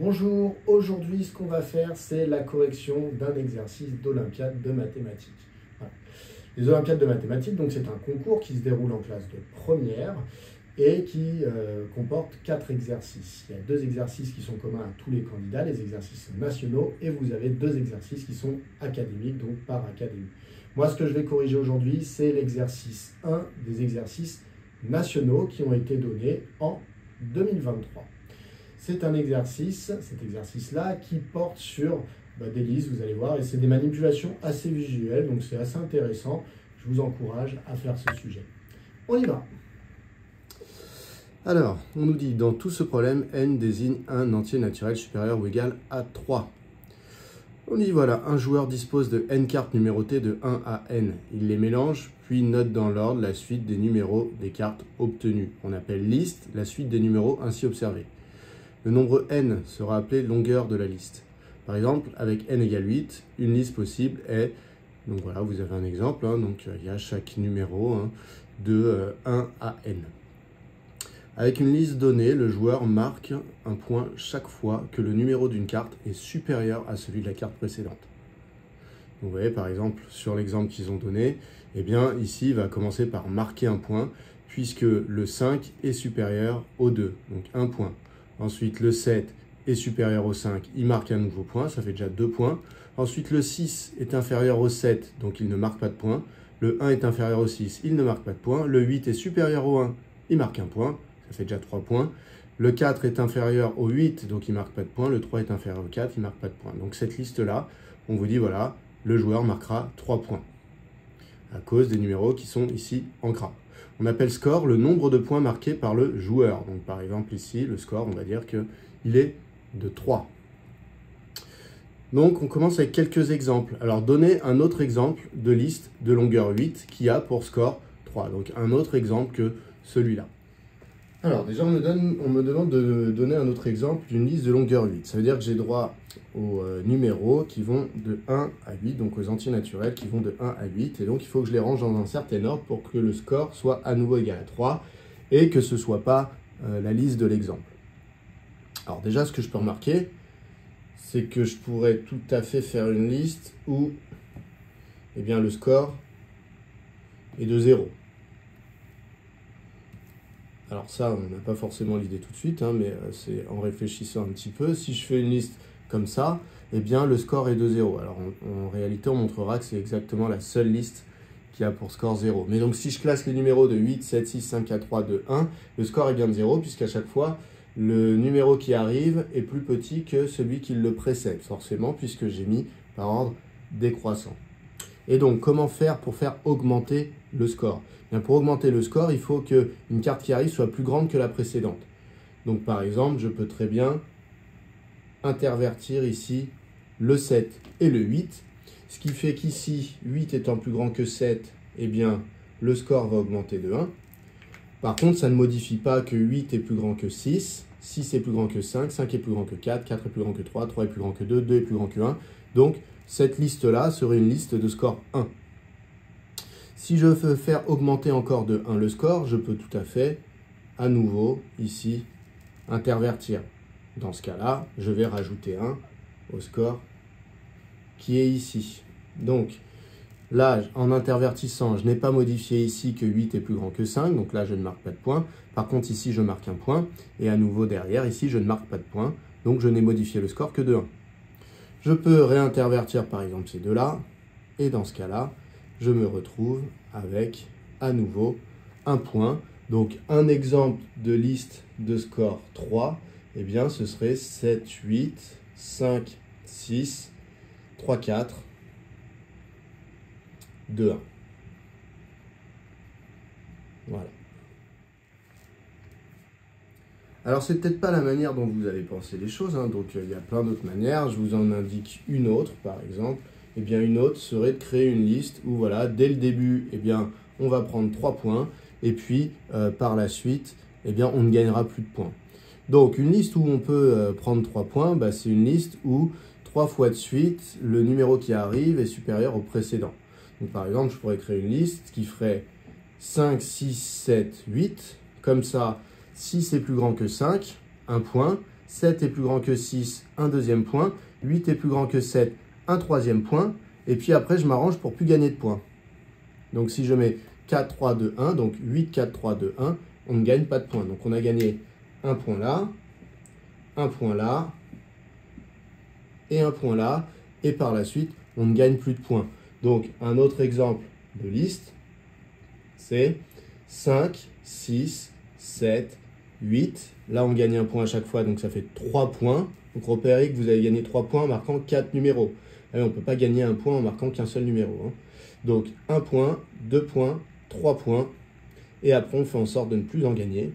Bonjour, aujourd'hui ce qu'on va faire c'est la correction d'un exercice d'Olympiade de mathématiques. Voilà. Les Olympiades de mathématiques, donc c'est un concours qui se déroule en classe de première et qui comporte 4 exercices. Il y a 2 exercices qui sont communs à tous les candidats, les exercices nationaux, et vous avez 2 exercices qui sont académiques, donc par académie. Moi ce que je vais corriger aujourd'hui c'est l'exercice 1 des exercices nationaux qui ont été donnés en 2023. C'est un exercice, cet exercice-là, qui porte sur des listes, vous allez voir, et c'est des manipulations assez visuelles, donc c'est assez intéressant. Je vous encourage à faire ce sujet. On y va. Alors, on nous dit, dans tout ce problème, n désigne un entier naturel supérieur ou égal à 3. On dit, voilà, un joueur dispose de n cartes numérotées de 1 à n. Il les mélange, puis note dans l'ordre la suite des numéros des cartes obtenues. On appelle liste la suite des numéros ainsi observés. Le nombre n sera appelé longueur de la liste. Par exemple, avec n égale 8, une liste possible est, donc voilà, vous avez un exemple, donc il y a chaque numéro de 1 à n. Avec une liste donnée, le joueur marque un point chaque fois que le numéro d'une carte est supérieur à celui de la carte précédente. Vous voyez, par exemple, sur l'exemple qu'ils ont donné, eh bien, ici, il va commencer par marquer un point, puisque le 5 est supérieur au 2, donc un point. Ensuite, le 7 est supérieur au 5, il marque un nouveau point, ça fait déjà 2 points. Ensuite, le 6 est inférieur au 7, donc il ne marque pas de point. Le 1 est inférieur au 6, il ne marque pas de point. Le 8 est supérieur au 1, il marque un point, ça fait déjà 3 points. Le 4 est inférieur au 8, donc il ne marque pas de point. Le 3 est inférieur au 4, il ne marque pas de point. Donc cette liste-là, on vous dit, voilà, le joueur marquera 3 points, à cause des numéros qui sont ici en gras. On appelle score le nombre de points marqués par le joueur. Donc par exemple ici, le score, on va dire qu'il est de 3. Donc on commence avec quelques exemples. Alors donnez un autre exemple de liste de longueur 8 qui a pour score 3. Donc un autre exemple que celui-là. Alors déjà on me demande de donner un autre exemple d'une liste de longueur 8. Ça veut dire que j'ai droit aux numéros qui vont de 1 à 8, donc aux entiers naturels qui vont de 1 à 8. Et donc il faut que je les range dans un certain ordre pour que le score soit à nouveau égal à 3 et que ce ne soit pas la liste de l'exemple. Alors déjà ce que je peux remarquer, c'est que je pourrais tout à fait faire une liste où eh bien, le score est de 0. Alors ça, on n'a pas forcément l'idée tout de suite, mais c'est en réfléchissant un petit peu. Si je fais une liste comme ça, eh bien le score est de 0. Alors en réalité, on montrera que c'est exactement la seule liste qui a pour score 0. Mais donc si je classe les numéros de 8, 7, 6, 5, 4, 3, 2, 1, le score est bien de 0, puisqu'à chaque fois, le numéro qui arrive est plus petit que celui qui le précède, forcément, puisque j'ai mis par ordre décroissant. Et donc, comment faire pour faire augmenter le score? Bien, pour augmenter le score, il faut qu'une carte qui arrive soit plus grande que la précédente. Donc, par exemple, je peux très bien intervertir ici le 7 et le 8, ce qui fait qu'ici, 8 étant plus grand que 7, eh bien, le score va augmenter de 1. Par contre, ça ne modifie pas que 8 est plus grand que 6, 6 est plus grand que 5, 5 est plus grand que 4, 4 est plus grand que 3, 3 est plus grand que 2, 2 est plus grand que 1. Donc, cette liste-là serait une liste de score 1. Si je veux faire augmenter encore de 1 le score, je peux tout à fait, à nouveau, ici, intervertir. Dans ce cas-là, je vais rajouter 1 au score qui est ici. Donc, là, en intervertissant, je n'ai pas modifié ici que 8 est plus grand que 5, donc là, je ne marque pas de point. Par contre, ici, je marque un point, et à nouveau derrière, ici, je ne marque pas de point, donc je n'ai modifié le score que de 1. Je peux réintervertir, par exemple, ces deux-là, et dans ce cas-là, je me retrouve avec, à nouveau, un point. Donc, un exemple de liste de score 3, eh bien, ce serait 7, 8, 5, 6, 3, 4, 2, 1. Voilà. Alors, c'est peut-être pas la manière dont vous avez pensé les choses, donc il y a plein d'autres manières. Je vous en indique une autre, par exemple. Eh bien, une autre serait de créer une liste où, voilà, dès le début, eh bien, on va prendre 3 points, et puis, par la suite, eh bien, on ne gagnera plus de points. Donc, une liste où on peut prendre 3 points, c'est une liste où, 3 fois de suite, le numéro qui arrive est supérieur au précédent. Donc, par exemple, je pourrais créer une liste qui ferait 5, 6, 7, 8. Comme ça, 6 est plus grand que 5, 1 point. 7 est plus grand que 6, un deuxième point. 8 est plus grand que 7, un troisième point. Et puis après, je m'arrange pour plus gagner de points. Donc si je mets 4, 3, 2, 1, donc 8, 4, 3, 2, 1, on ne gagne pas de points. Donc on a gagné un point là, un point là, et un point là. Et par la suite, on ne gagne plus de points. Donc un autre exemple de liste, c'est 5, 6, 7, 8. Là, on gagne un point à chaque fois, donc ça fait 3 points. Donc repérez que vous avez gagné 3 points en marquant 4 numéros. Allez, on ne peut pas gagner un point en marquant qu'un seul numéro, hein. Donc 1 point, 2 points, 3 points. Et après, on fait en sorte de ne plus en gagner.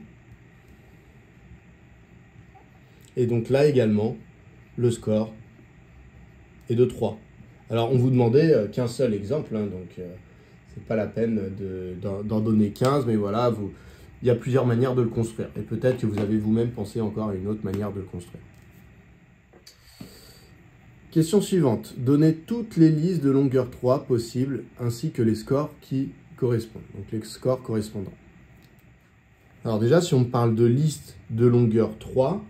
Et donc là également, le score est de 3. Alors, on vous demandait qu'un seul exemple, hein, donc c'est pas la peine d'en donner 15, mais voilà, il y a plusieurs manières de le construire. Et peut-être que vous avez vous-même pensé encore à une autre manière de le construire. Question suivante. Donnez toutes les listes de longueur 3 possibles, ainsi que les scores qui correspondent. Donc les scores correspondants. Alors déjà, si on parle de liste de longueur 3,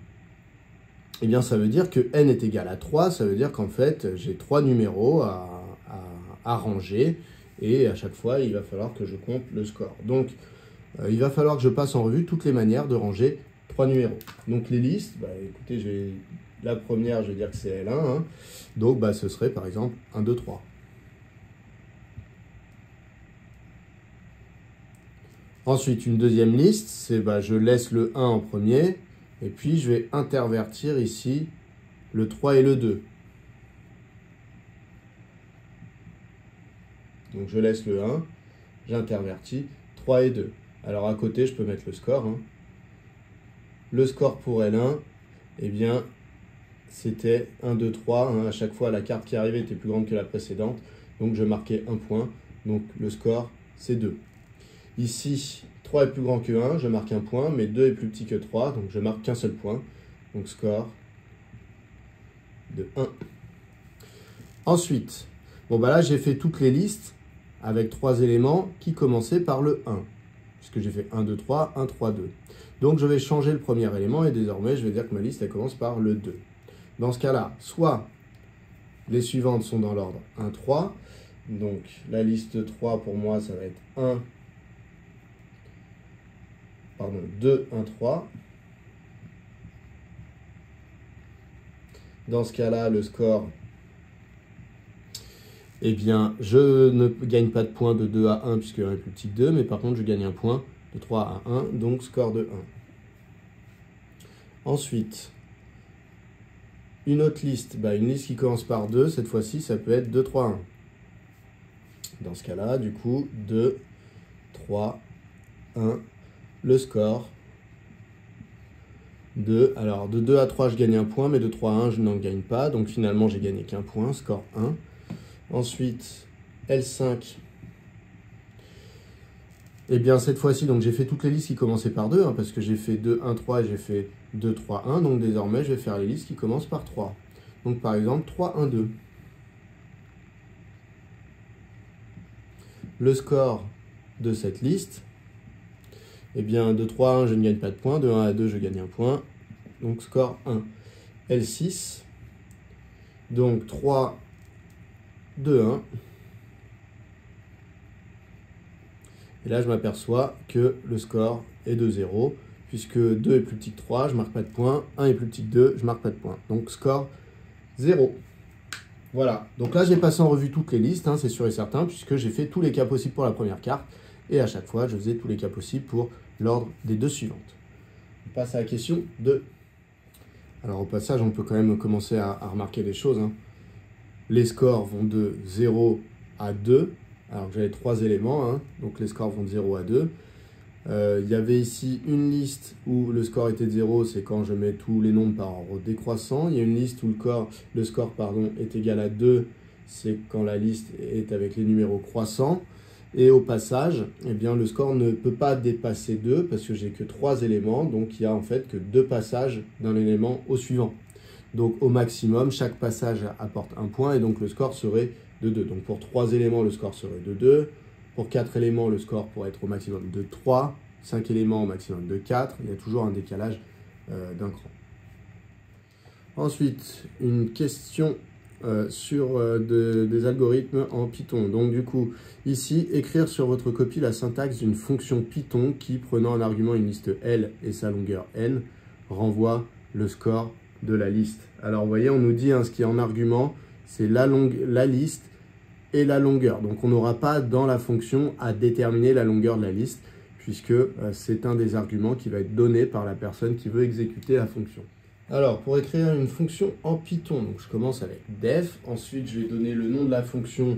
eh bien ça veut dire que n est égal à 3, ça veut dire qu'en fait, j'ai 3 numéros à ranger, et à chaque fois, il va falloir que je compte le score. Donc, il va falloir que je passe en revue toutes les manières de ranger 3 numéros. Donc les listes, écoutez, la première, je vais dire que c'est L1, hein. Donc ce serait par exemple 1, 2, 3. Ensuite, une deuxième liste, c'est je laisse le 1 en premier, et puis je vais intervertir ici le 3 et le 2. Donc je laisse le 1, j'intervertis 3 et 2. Alors à côté, je peux mettre le score, hein. Le score pour L1, eh bien, c'était 1, 2, 3. Hein. À chaque fois, la carte qui arrivait était plus grande que la précédente. Donc je marquais un point. Donc le score, c'est 2. Ici, 3 est plus grand que 1, je marque un point, mais 2 est plus petit que 3, donc je marque qu'un seul point. Donc score de 1. Ensuite, là j'ai fait toutes les listes avec 3 éléments qui commençaient par le 1. Puisque j'ai fait 1, 2, 3, 1, 3, 2. Donc je vais changer le premier élément et désormais je vais dire que ma liste elle commence par le 2. Dans ce cas-là, soit les suivantes sont dans l'ordre 1, 3. Donc la liste 3 pour moi ça va être 2, 1, 3. Dans ce cas-là, le score, eh bien, je ne gagne pas de points de 2 à 1 puisque 1 est plus petit que 2, mais par contre, je gagne un point de 3 à 1, donc score de 1. Ensuite, une autre liste, une liste qui commence par 2, cette fois-ci, ça peut être 2, 3, 1. Dans ce cas-là, du coup, 2, 3, 1, le score, 2. Alors, de 2 à 3, je gagne un point, mais de 3 à 1, je n'en gagne pas. Donc, finalement, j'ai gagné qu'un point, score 1. Ensuite, L5. Eh bien, cette fois-ci, donc j'ai fait toutes les listes qui commençaient par 2, hein, parce que j'ai fait 2, 1, 3 et j'ai fait 2, 3, 1. Donc, désormais, je vais faire les listes qui commencent par 3. Donc, par exemple, 3, 1, 2. Le score de cette liste, eh bien, de 3 à 1, je ne gagne pas de points. De 1 à 2, je gagne un point. Donc, score 1. L6. Donc, 3, 2, 1. Et là, je m'aperçois que le score est de 0. Puisque 2 est plus petit que 3, je ne marque pas de points. 1 est plus petit que 2, je ne marque pas de points. Donc, score 0. Voilà. Donc là, j'ai passé en revue toutes les listes, hein, c'est sûr et certain, puisque j'ai fait tous les cas possibles pour la première carte. Et à chaque fois, je faisais tous les cas possibles pour l'ordre des deux suivantes. On passe à la question 2. Alors au passage, on peut quand même commencer à remarquer des choses, hein. Les scores vont de 0 à 2, alors que j'avais 3 éléments, hein, donc les scores vont de 0 à 2. Il y avait ici une liste où le score était de 0, c'est quand je mets tous les nombres par ordre décroissant. Il y a une liste où le score est égal à 2, c'est quand la liste est avec les numéros croissants. Et au passage, eh bien, le score ne peut pas dépasser 2 parce que j'ai que 3 éléments, donc il n'y a en fait que 2 passages d'un élément au suivant. Donc au maximum, chaque passage apporte un point et donc le score serait de 2. Donc pour 3 éléments, le score serait de 2. Pour 4 éléments, le score pourrait être au maximum de 3. 5 éléments au maximum de 4. Il y a toujours un décalage d'un cran. Ensuite, une question sur des algorithmes en Python. Donc du coup, ici, écrire sur votre copie la syntaxe d'une fonction Python qui, prenant en argument une liste L et sa longueur N, renvoie le score de la liste. Alors vous voyez, on nous dit ce qui est en argument, c'est la liste et la longueur. Donc on n'aura pas dans la fonction à déterminer la longueur de la liste, puisque c'est un des arguments qui va être donné par la personne qui veut exécuter la fonction. Alors, pour écrire une fonction en Python, donc je commence avec def, ensuite je vais donner le nom de la fonction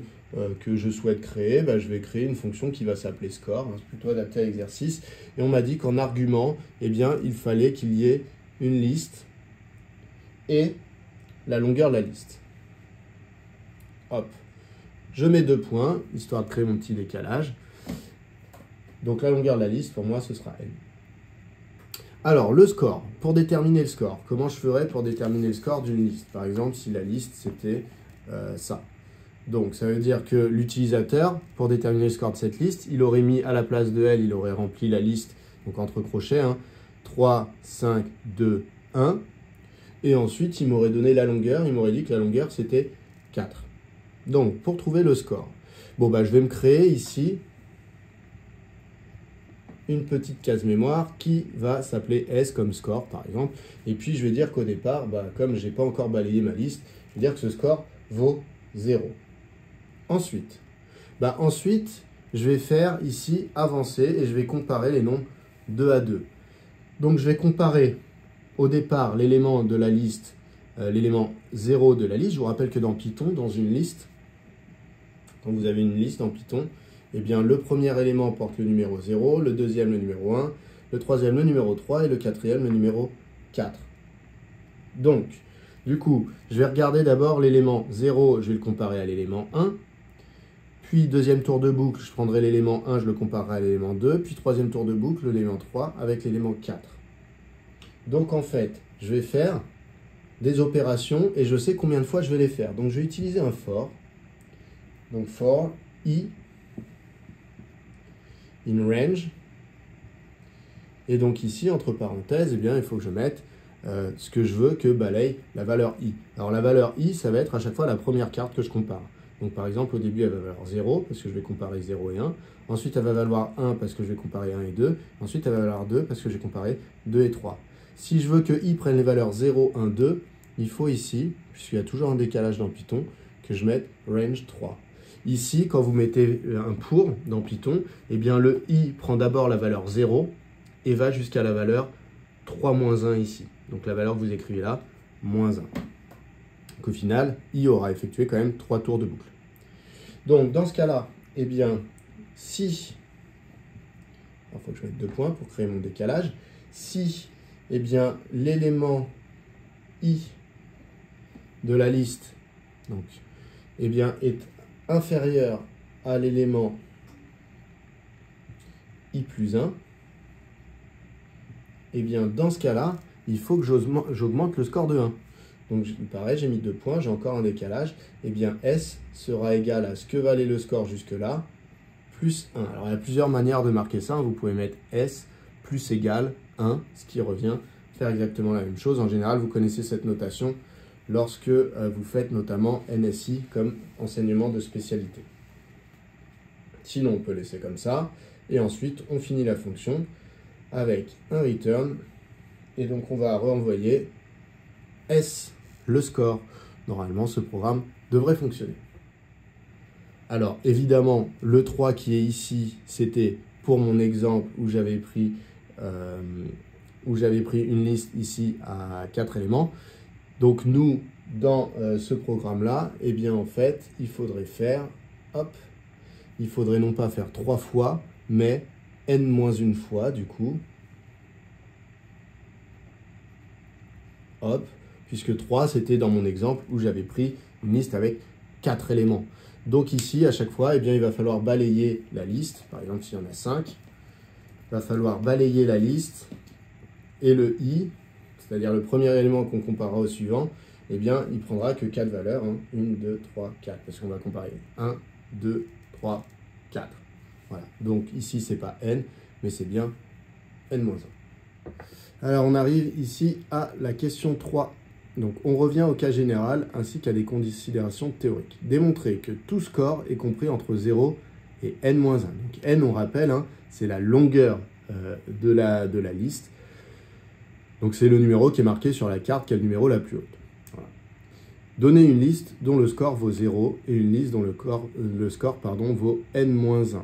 que je souhaite créer. Je vais créer une fonction qui va s'appeler score, c'est plutôt adapté à l'exercice. Et on m'a dit qu'en argument, eh bien, il fallait qu'il y ait une liste et la longueur de la liste. Hop, je mets 2 points, histoire de créer mon petit décalage. Donc la longueur de la liste, pour moi, ce sera N. Alors, le score. Pour déterminer le score, comment je ferais pour déterminer le score d'une liste? Par exemple, si la liste, c'était ça. Donc, ça veut dire que l'utilisateur, pour déterminer le score de cette liste, il aurait mis à la place de L, il aurait rempli la liste, donc entre crochets, 3, 5, 2, 1. Et ensuite, il m'aurait donné la longueur, il m'aurait dit que la longueur, c'était 4. Donc, pour trouver le score, bon, je vais me créer ici une petite case mémoire qui va s'appeler S comme score, par exemple. Et puis, je vais dire qu'au départ, comme je n'ai pas encore balayé ma liste, je vais dire que ce score vaut 0. Ensuite, je vais faire ici avancer et je vais comparer les nombres 2 à 2. Donc, je vais comparer au départ l'élément de la liste, l'élément 0 de la liste. Je vous rappelle que dans Python, dans une liste, quand vous avez une liste en Python, eh bien, le premier élément porte le numéro 0, le deuxième le numéro 1, le troisième le numéro 3 et le quatrième le numéro 4. Donc, du coup, je vais regarder d'abord l'élément 0, je vais le comparer à l'élément 1. Puis, deuxième tour de boucle, je prendrai l'élément 1, je le comparerai à l'élément 2. Puis, troisième tour de boucle, l'élément 3 avec l'élément 4. Donc, en fait, je vais faire des opérations et je sais combien de fois je vais les faire. Donc, je vais utiliser un for. Donc, for i in range. Et donc ici, entre parenthèses, eh bien, il faut que je mette ce que je veux que balaye la valeur i. Alors la valeur i, ça va être à chaque fois la première carte que je compare. Donc par exemple, au début, elle va valoir 0, parce que je vais comparer 0 et 1. Ensuite, elle va valoir 1, parce que je vais comparer 1 et 2. Ensuite, elle va valoir 2, parce que je vais comparer 2 et 3. Si je veux que i prenne les valeurs 0, 1, 2, il faut ici, puisqu'il y a toujours un décalage dans Python, que je mette range 3. Ici, quand vous mettez un pour dans Python, eh bien le i prend d'abord la valeur 0 et va jusqu'à la valeur 3 moins 1 ici. Donc la valeur que vous écrivez là, moins 1. Donc au final, i aura effectué quand même 3 tours de boucle. Donc dans ce cas-là, eh bien, si, il faut que je mette 2 points pour créer mon décalage, si eh bien l'élément i de la liste donc, eh bien, est inférieur à l'élément i plus 1, et bien dans ce cas-là, il faut que j'augmente le score de 1. Donc pareil, j'ai mis 2 points, j'ai encore un décalage, et bien S sera égal à ce que valait le score jusque-là, plus 1. Alors il y a plusieurs manières de marquer ça, vous pouvez mettre S plus égal 1, ce qui revient faire exactement la même chose. En général, vous connaissez cette notation lorsque vous faites notamment NSI comme enseignement de spécialité. Sinon, on peut laisser comme ça. Et ensuite, on finit la fonction avec un return. Et donc, on va renvoyer S, le score. Normalement, ce programme devrait fonctionner. Alors, évidemment, le 3 qui est ici, c'était pour mon exemple où j'avais pris une liste ici à 4 éléments. Donc nous, dans ce programme-là, eh bien en fait, il faudrait faire, il faudrait non pas faire 3 fois, mais n-1 fois du coup. Puisque 3, c'était dans mon exemple où j'avais pris une liste avec 4 éléments. Donc ici, à chaque fois, eh bien, il va falloir balayer la liste. Par exemple, s'il y en a 5, il va falloir balayer la liste et le i, c'est-à-dire le premier élément qu'on comparera au suivant, eh bien, il prendra que 4 valeurs. 1, 2, 3, 4. Parce qu'on va comparer 1, 2, 3, 4. Voilà. Donc ici, ce n'est pas n, mais c'est bien n-1. Alors, on arrive ici à la question 3. Donc on revient au cas général ainsi qu'à des considérations théoriques. Démontrer que tout score est compris entre 0 et n-1. Donc n, on rappelle, hein, c'est la longueur de la liste. Donc c'est le numéro qui est marqué sur la carte qui a le numéro la plus haute. Voilà. Donner une liste dont le score vaut 0 et une liste dont le score vaut n-1.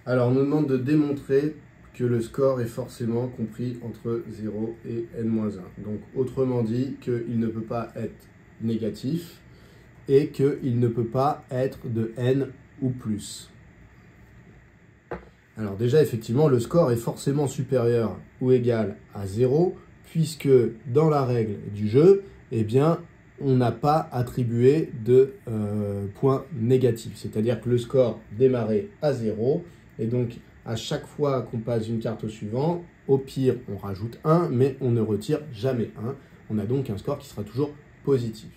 Alors on nous demande de démontrer que le score est forcément compris entre 0 et n-1. Donc autrement dit qu'il ne peut pas être négatif et qu'il ne peut pas être de n ou plus. Alors déjà, effectivement, le score est forcément supérieur ou égal à 0 puisque dans la règle du jeu, eh bien, on n'a pas attribué de points négatifs. C'est-à-dire que le score démarrait à 0 et donc à chaque fois qu'on passe d'une carte au suivant, au pire, on rajoute 1, mais on ne retire jamais 1. On a donc un score qui sera toujours positif.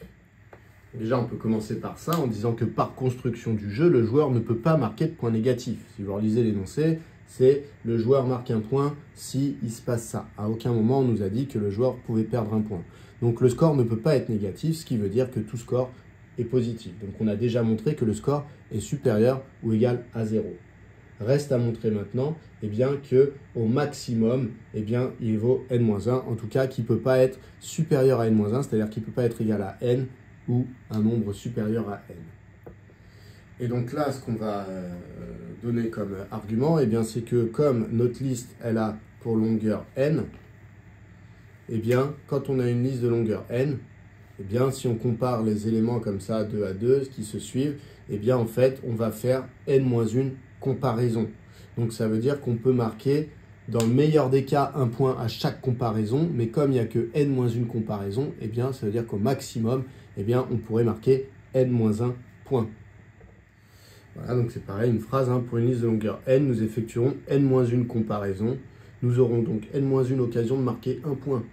Déjà, on peut commencer par ça, en disant que par construction du jeu, le joueur ne peut pas marquer de points négatifs. Si vous relisez l'énoncé, c'est le joueur marque un point si il se passe ça. À aucun moment, on nous a dit que le joueur pouvait perdre un point. Donc le score ne peut pas être négatif, ce qui veut dire que tout score est positif. Donc on a déjà montré que le score est supérieur ou égal à 0. Reste à montrer maintenant qu'au maximum, il vaut n-1, en tout cas qui ne peut pas être supérieur à n-1, c'est-à-dire qu'il ne peut pas être égal à n ou un nombre supérieur à n. Et donc là, ce qu'on va donner comme argument, c'est que comme notre liste elle a pour longueur n, quand on a une liste de longueur n, si on compare les éléments comme ça, 2 à 2, qui se suivent, en fait, on va faire n-1 comparaison. Donc ça veut dire qu'on peut marquer, dans le meilleur des cas, un point à chaque comparaison, mais comme il n'y a que n-1 comparaison, ça veut dire qu'au maximum, on pourrait marquer n-1 point. Voilà, donc c'est pareil, une phrase, pour une liste de longueur n, nous effectuerons n-1 comparaison. Nous aurons donc n-1 occasion de marquer un point.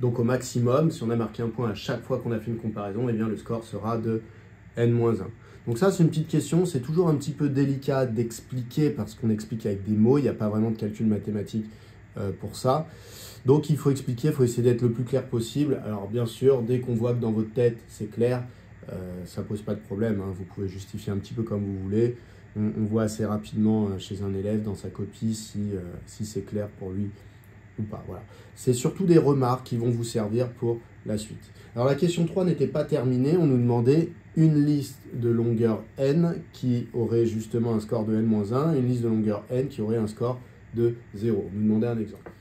Donc au maximum, si on a marqué un point à chaque fois qu'on a fait une comparaison, le score sera de n-1. Donc ça, c'est une petite question, c'est toujours un petit peu délicat d'expliquer parce qu'on explique avec des mots, il n'y a pas vraiment de calcul mathématique pour ça. Donc il faut expliquer, il faut essayer d'être le plus clair possible. Alors bien sûr, dès qu'on voit que dans votre tête, c'est clair, ça ne pose pas de problème, vous pouvez justifier un petit peu comme vous voulez. On voit assez rapidement chez un élève dans sa copie si c'est clair pour lui ou pas. Voilà. C'est surtout des remarques qui vont vous servir pour la suite. Alors la question 3 n'était pas terminée, on nous demandait une liste de longueur n qui aurait justement un score de n-1, une liste de longueur n qui aurait un score de 0. On nous demandait un exemple.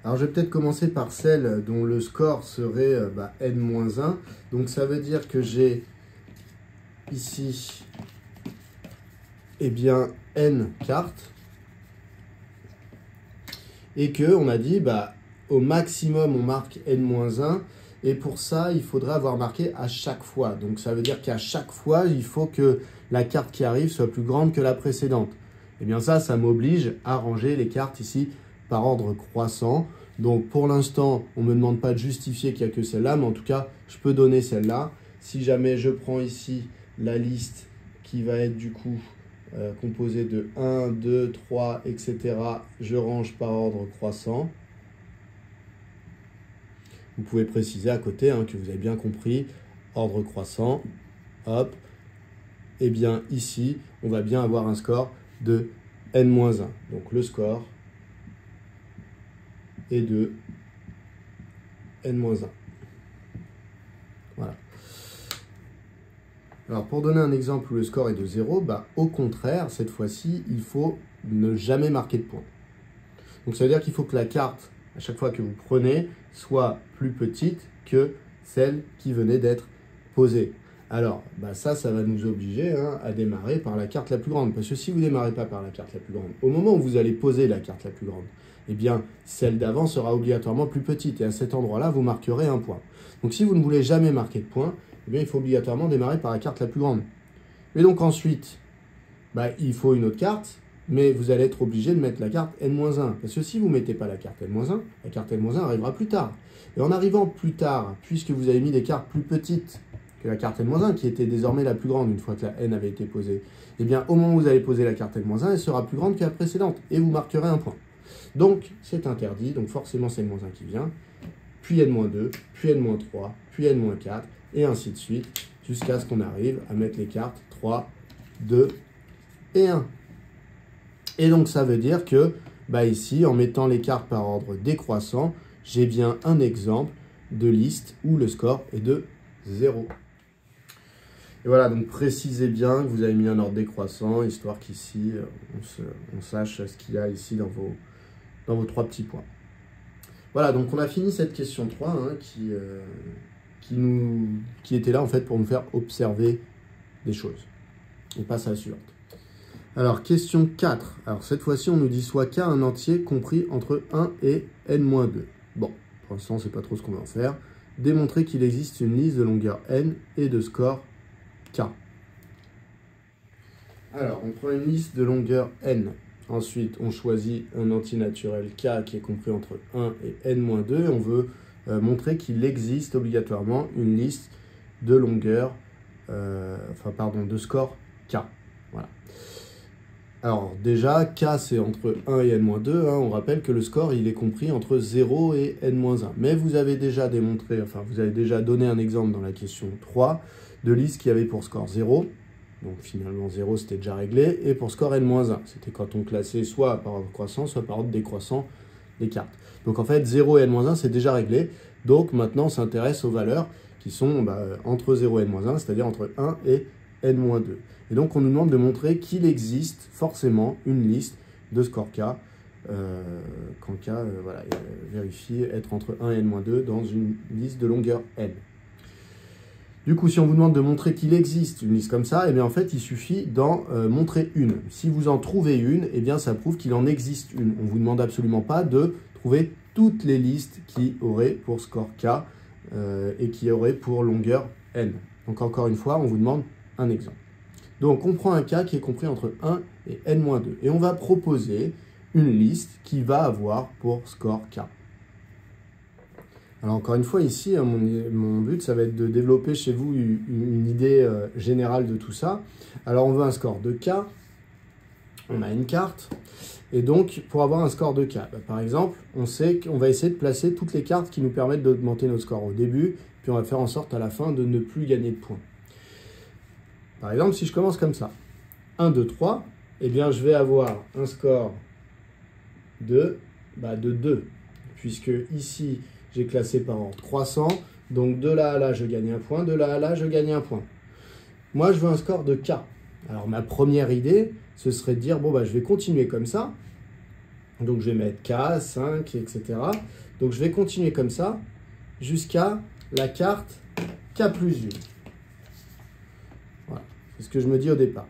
Alors je vais peut-être commencer par celle dont le score serait n-1. Donc ça veut dire que j'ai ici n cartes et qu'on a dit au maximum on marque n-1 et pour ça il faudrait avoir marqué à chaque fois. Donc ça veut dire qu'à chaque fois il faut que la carte qui arrive soit plus grande que la précédente. Et ça m'oblige à ranger les cartes ici par ordre croissant. Donc pour l'instant, on ne me demande pas de justifier qu'il n'y a que celle-là, mais en tout cas, je peux donner celle-là. Si jamais je prends ici la liste qui va être du coup composée de 1, 2, 3, etc., je range par ordre croissant. Vous pouvez préciser à côté que vous avez bien compris, ordre croissant, hop. Ici, on va bien avoir un score de n-1. Donc le score est de n-1. Voilà. Alors pour donner un exemple où le score est de 0, au contraire, cette fois-ci, il faut ne jamais marquer de points. Donc ça veut dire qu'il faut que la carte, à chaque fois que vous prenez, soit plus petite que celle qui venait d'être posée. Alors, ça va nous obliger à démarrer par la carte la plus grande. Parce que si vous ne démarrez pas par la carte la plus grande, au moment où vous allez poser la carte la plus grande, celle d'avant sera obligatoirement plus petite. Et à cet endroit-là, vous marquerez un point. Donc, si vous ne voulez jamais marquer de point, il faut obligatoirement démarrer par la carte la plus grande. Et donc ensuite, il faut une autre carte, mais vous allez être obligé de mettre la carte n-1. Parce que si vous ne mettez pas la carte n-1, la carte n-1 arrivera plus tard. Et en arrivant plus tard, puisque vous avez mis des cartes plus petites que la carte n-1, qui était désormais la plus grande une fois que la n avait été posée, au moment où vous allez poser la carte n-1, elle sera plus grande que la précédente, et vous marquerez un point. Donc, c'est interdit, donc forcément c'est n-1 qui vient. puis n-2, puis n-3, puis n-4, et ainsi de suite, jusqu'à ce qu'on arrive à mettre les cartes 3, 2 et 1. Et donc ça veut dire que ici, en mettant les cartes par ordre décroissant, j'ai bien un exemple de liste où le score est de 0. Et voilà, donc précisez bien que vous avez mis un ordre décroissant, histoire qu'ici, on sache ce qu'il y a ici dans vos 3 petits points. Voilà, donc on a fini cette question 3 hein, qui était là en fait pour nous faire observer des choses. On passe à la suivante. Alors, question 4. Alors, cette fois-ci, on nous dit soit K un entier compris entre 1 et n-2. Bon, pour l'instant, on ne sait pas trop ce qu'on va en faire. Démontrer qu'il existe une liste de longueur n et de score K. Alors, on prend une liste de longueur n. Ensuite, on choisit un entier naturel K qui est compris entre 1 et n-2. Et on veut montrer qu'il existe obligatoirement une liste de longueur, de score K. Voilà. Alors déjà, K c'est entre 1 et n-2, hein, on rappelle que le score il est compris entre 0 et n-1. Mais vous avez déjà démontré, vous avez déjà donné un exemple dans la question 3 de liste qui avait pour score 0. Donc finalement 0 c'était déjà réglé. Et pour score n-1, c'était quand on classait soit par ordre croissant, soit par ordre décroissant les cartes. Donc en fait 0 et n-1 c'est déjà réglé. Donc maintenant on s'intéresse aux valeurs qui sont entre 0 et n-1, c'est-à-dire entre 1 et n-2. Et donc, on nous demande de montrer qu'il existe forcément une liste de score K, quand K vérifie être entre 1 et n-2 dans une liste de longueur n. Du coup, si on vous demande de montrer qu'il existe une liste comme ça, eh bien, en fait, il suffit d'en montrer une. Si vous en trouvez une, eh bien, ça prouve qu'il en existe une. On ne vous demande absolument pas de trouver toutes les listes qui auraient pour score K et qui auraient pour longueur n. Donc, encore une fois, on vous demande un exemple. Donc, on prend un K qui est compris entre 1 et n-2. Et on va proposer une liste qui va avoir pour score K. Alors, encore une fois, ici, mon but, ça va être de développer chez vous une idée générale de tout ça. Alors, on veut un score de K. On a une carte. Et donc, pour avoir un score de K, par exemple, on sait qu'on va essayer de placer toutes les cartes qui nous permettent d'augmenter notre score au début. Puis, on va faire en sorte à la fin de ne plus gagner de points. Par exemple, si je commence comme ça, 1, 2, 3, eh bien, je vais avoir un score de 2. Puisque ici, j'ai classé par ordre croissant. Donc, de là à là, je gagne un point. De là à là, je gagne un point. Moi, je veux un score de K. Alors, ma première idée, ce serait de dire, je vais continuer comme ça. Donc, je vais mettre K, 5, etc. Donc, je vais continuer comme ça jusqu'à la carte K plus 1. C'est ce que je me dis au départ.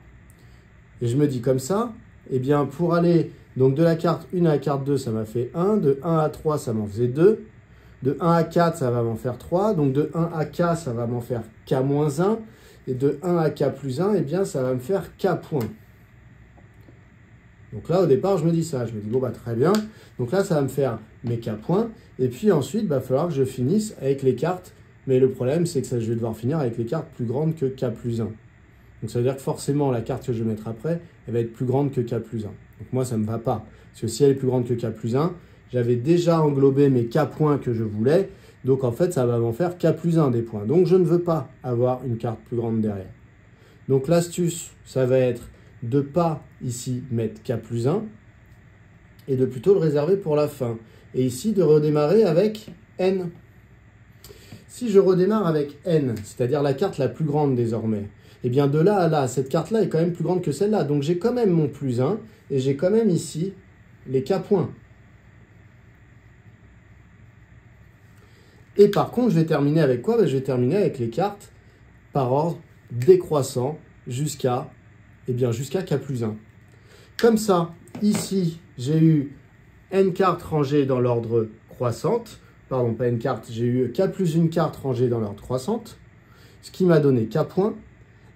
Et je me dis comme ça, eh bien pour aller donc de la carte 1 à la carte 2, ça m'a fait 1. De 1 à 3, ça m'en faisait 2. De 1 à 4, ça va m'en faire 3. Donc de 1 à K, ça va m'en faire K-1. Et de 1 à K plus 1, eh bien ça va me faire K point. Donc là, au départ, je me dis ça. Je me dis, très bien. Donc là, ça va me faire mes K points. Et puis ensuite, il va falloir que je finisse avec les cartes. Mais le problème, c'est que je vais devoir finir avec les cartes plus grandes que K plus 1. Donc ça veut dire que forcément, la carte que je vais mettre après, elle va être plus grande que K plus 1. Donc moi, ça ne me va pas. Parce que si elle est plus grande que K plus 1, j'avais déjà englobé mes K points que je voulais. Donc en fait, ça va m'en faire K plus 1 des points. Donc je ne veux pas avoir une carte plus grande derrière. Donc l'astuce, ça va être de ne pas ici mettre K plus 1 et de plutôt le réserver pour la fin. Et ici, de redémarrer avec N. Si je redémarre avec N, c'est-à-dire la carte la plus grande désormais, eh bien de là à là, cette carte-là est quand même plus grande que celle-là. Donc j'ai quand même mon plus 1 et j'ai quand même ici les K points. Et par contre, je vais terminer avec quoi? Je vais terminer avec les cartes par ordre décroissant jusqu'à K plus 1. Comme ça, ici, j'ai eu N cartes rangées dans l'ordre croissante. Pardon, pas N cartes, j'ai eu K plus 1 carte rangée dans l'ordre croissante, ce qui m'a donné K points.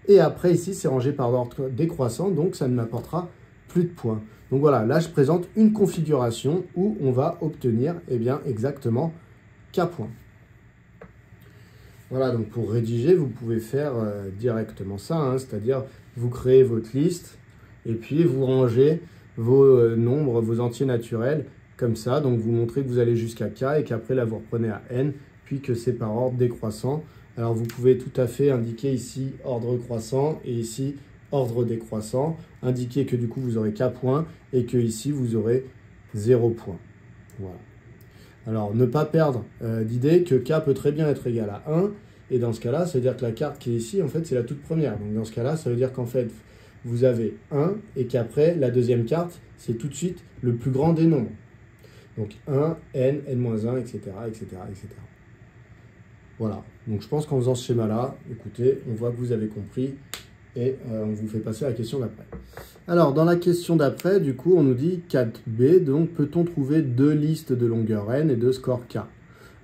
Et après, ici, c'est rangé par ordre décroissant, donc ça ne m'apportera plus de points. Donc voilà, là, je présente une configuration où on va obtenir exactement K points. Voilà, donc pour rédiger, vous pouvez faire directement ça, c'est-à-dire vous créez votre liste et puis vous rangez vos nombres, vos entiers naturels comme ça. Donc vous montrez que vous allez jusqu'à k et qu'après là vous reprenez à n, puis que c'est par ordre décroissant. Alors vous pouvez tout à fait indiquer ici ordre croissant et ici ordre décroissant, indiquer que du coup vous aurez k points et que ici vous aurez 0 points. Voilà. Alors ne pas perdre d'idée que k peut très bien être égal à 1, et dans ce cas-là, ça veut dire que la carte qui est ici, en fait, c'est la toute première. Donc dans ce cas-là, ça veut dire qu'en fait, vous avez 1 et qu'après, la deuxième carte, c'est tout de suite le plus grand des nombres. Donc 1, n, n-1, etc., etc., etc. Voilà. Donc je pense qu'en faisant ce schéma-là, écoutez, on voit que vous avez compris et on vous fait passer à la question d'après. Alors, dans la question d'après, du coup, on nous dit 4b, donc peut-on trouver deux listes de longueur n et de score k?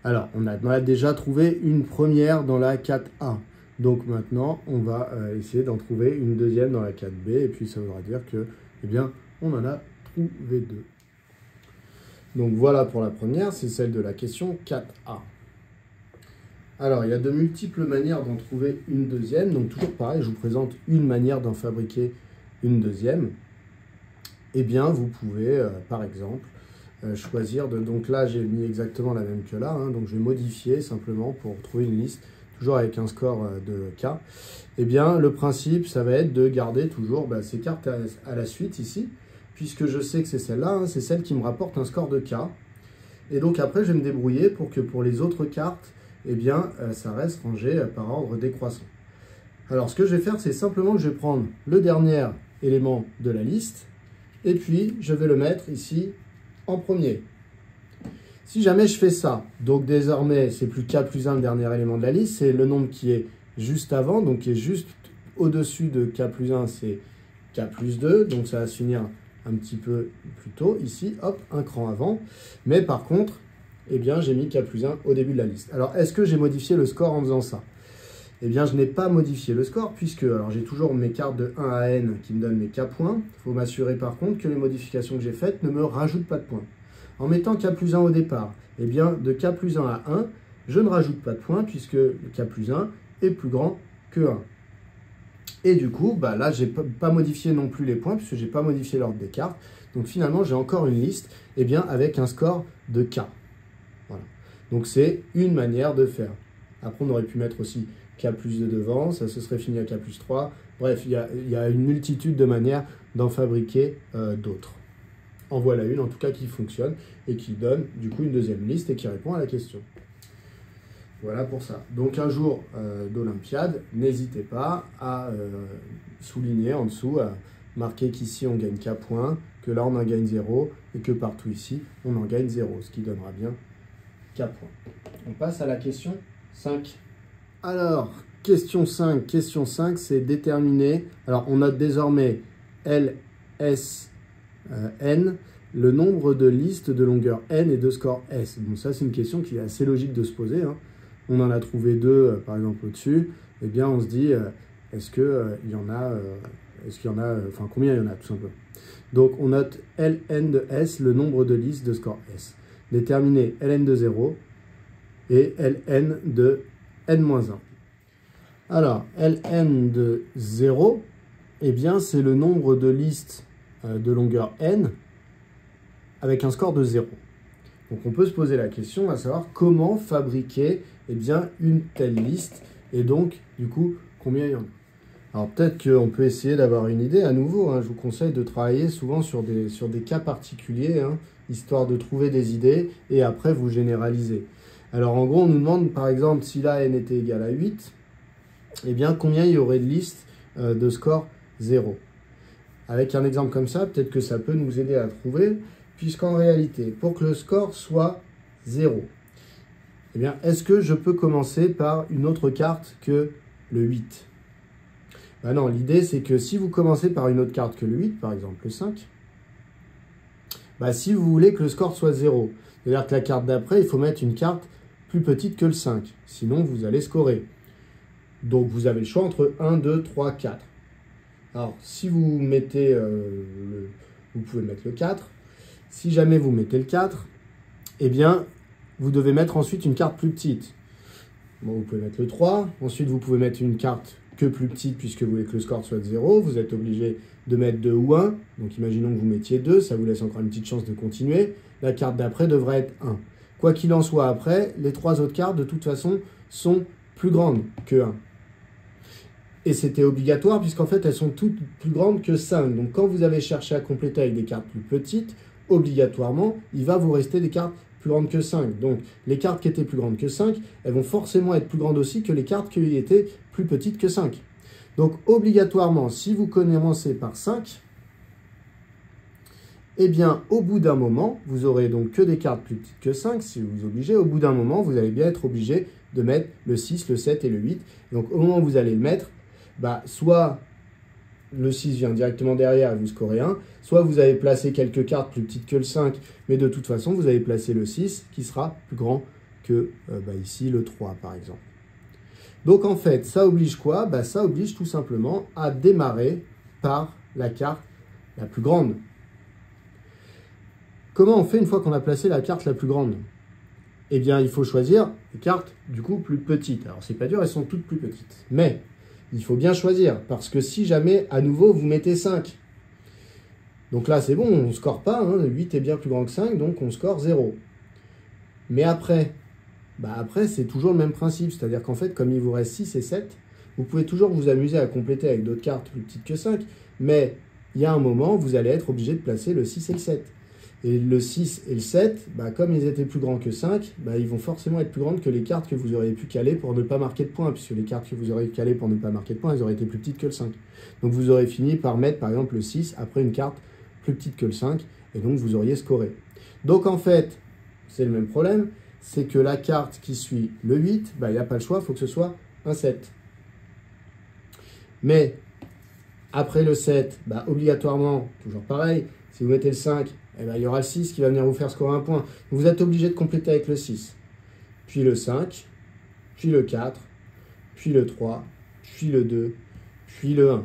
Alors, on a déjà trouvé une première dans la 4a. Donc maintenant, on va essayer d'en trouver une deuxième dans la 4b, et puis ça voudra dire que, eh bien, on en a trouvé deux. Donc voilà pour la première, c'est celle de la question 4a. Alors, il y a de multiples manières d'en trouver une deuxième. Donc toujours pareil, je vous présente une manière d'en fabriquer une deuxième. Eh bien, vous pouvez, par exemple, choisir de... Donc là, j'ai mis exactement la même que là. Hein, donc je vais modifier simplement pour trouver une liste, toujours avec un score de k. Eh bien, le principe, ça va être de garder toujours ces cartes à la suite ici, puisque je sais que c'est celle-là, hein, c'est celle qui me rapporte un score de k. Et donc après, je vais me débrouiller pour que pour les autres cartes, eh bien, ça reste rangé par ordre décroissant. Alors, ce que je vais faire, c'est simplement que je vais prendre le dernier élément de la liste, et puis je vais le mettre ici en premier. Si jamais je fais ça, donc désormais, c'est plus k plus 1 le dernier élément de la liste, c'est le nombre qui est juste avant, donc qui est juste au-dessus de k plus 1, c'est k plus 2, donc ça va se finir un petit peu plus tôt, ici, hop, un cran avant. Mais par contre, eh bien, j'ai mis k plus 1 au début de la liste. Alors, est-ce que j'ai modifié le score en faisant ça? Eh bien, je n'ai pas modifié le score, puisque j'ai toujours mes cartes de 1 à n qui me donnent mes k points. Il faut m'assurer par contre que les modifications que j'ai faites ne me rajoutent pas de points. En mettant k plus 1 au départ, eh bien, de k plus 1 à 1, je ne rajoute pas de points, puisque k plus 1 est plus grand que 1. Et du coup, là, je n'ai pas modifié non plus les points, puisque je n'ai pas modifié l'ordre des cartes. Donc finalement, j'ai encore une liste eh bien, avec un score de k. Voilà. Donc c'est une manière de faire. Après, on aurait pu mettre aussi k plus 2 devant, ça se serait fini à k plus 3. Bref, il y a une multitude de manières d'en fabriquer d'autres. En voilà une, en tout cas, qui fonctionne et qui donne du coup une deuxième liste et qui répond à la question. Voilà pour ça. Donc un jour d'Olympiade, n'hésitez pas à souligner en dessous, à marquer qu'ici on gagne k points, que là on en gagne 0 et que partout ici on en gagne 0, ce qui donnera bien k points. On passe à la question 5. Alors, question 5, c'est déterminer. Alors on note désormais L, S, N, le nombre de listes de longueur N et de score S. Bon, ça c'est une question qui est assez logique de se poser, hein. On en a trouvé deux, par exemple, au-dessus. Eh bien, on se dit, est-ce qu'il y en a, enfin, combien il y en a, tout simplement. Donc, on note Ln de S, le nombre de listes de score S. Déterminer Ln de 0 et Ln de n-1. Alors, Ln de 0, eh bien, c'est le nombre de listes de longueur n avec un score de 0. Donc on peut se poser la question à savoir comment fabriquer eh bien, une telle liste et donc du coup combien il y en a. Alors peut-être qu'on peut essayer d'avoir une idée à nouveau, hein. Je vous conseille de travailler souvent sur des cas particuliers, hein, histoire de trouver des idées et après vous généraliser. Alors en gros on nous demande par exemple si là n était égal à 8, eh bien combien il y aurait de listes de score 0. Avec un exemple comme ça, peut-être que ça peut nous aider à trouver. Puisqu'en réalité, pour que le score soit 0, eh bien, est-ce que je peux commencer par une autre carte que le 8? Ben non, l'idée c'est que si vous commencez par une autre carte que le 8, par exemple le 5, si vous voulez que le score soit 0, c'est-à-dire que la carte d'après, il faut mettre une carte plus petite que le 5, sinon vous allez scorer. Donc vous avez le choix entre 1, 2, 3, 4. Alors, si vous mettez, vous pouvez mettre le 4. Si jamais vous mettez le 4, eh bien, vous devez mettre ensuite une carte plus petite. Bon, vous pouvez mettre le 3. Ensuite, vous pouvez mettre une carte que plus petite puisque vous voulez que le score soit de 0. Vous êtes obligé de mettre 2 ou 1. Donc imaginons que vous mettiez 2, ça vous laisse encore une petite chance de continuer. La carte d'après devrait être 1. Quoi qu'il en soit après, les 3 autres cartes de toute façon sont plus grandes que 1. Et c'était obligatoire puisqu'en fait elles sont toutes plus grandes que 5. Donc quand vous avez cherché à compléter avec des cartes plus petites, obligatoirement, il va vous rester des cartes plus grandes que 5. Donc les cartes qui étaient plus grandes que 5, elles vont forcément être plus grandes aussi que les cartes qui étaient plus petites que 5. Donc obligatoirement, si vous commencez par 5, eh bien au bout d'un moment, vous aurez donc que des cartes plus petites que 5, si vous obligez. Au bout d'un moment, vous allez bien être obligé de mettre le 6, le 7 et le 8. Donc au moment où vous allez le mettre, soit le 6 vient directement derrière et vous scorez 1, soit vous avez placé quelques cartes plus petites que le 5, mais de toute façon, vous avez placé le 6 qui sera plus grand que ici le 3 par exemple. Donc en fait, ça oblige quoi? Ça oblige tout simplement à démarrer par la carte la plus grande. Comment on fait une fois qu'on a placé la carte la plus grande? Eh bien, il faut choisir les cartes du coup plus petites. Alors c'est pas dur, elles sont toutes plus petites. Mais il faut bien choisir, parce que si jamais, à nouveau, vous mettez 5, donc là, c'est bon, on ne score pas, 8 est bien plus grand que 5, donc on score 0. Mais après, après c'est toujours le même principe, c'est-à-dire qu'en fait, comme il vous reste 6 et 7, vous pouvez toujours vous amuser à compléter avec d'autres cartes plus petites que 5, mais il y a un moment, vous allez être obligé de placer le 6 et le 7. Et le 6 et le 7, comme ils étaient plus grands que 5, ils vont forcément être plus grandes que les cartes que vous auriez pu caler pour ne pas marquer de points, puisque les cartes que vous auriez calées pour ne pas marquer de points, elles auraient été plus petites que le 5. Donc vous aurez fini par mettre par exemple le 6 après une carte plus petite que le 5, et donc vous auriez scoré. Donc en fait, c'est le même problème, c'est que la carte qui suit le 8, il n'y a pas le choix, il faut que ce soit un 7. Mais après le 7, obligatoirement, toujours pareil, si vous mettez le 5, il y aura le 6 qui va venir vous faire scorer un point. Vous êtes obligé de compléter avec le 6, puis le 5, puis le 4, puis le 3, puis le 2, puis le 1.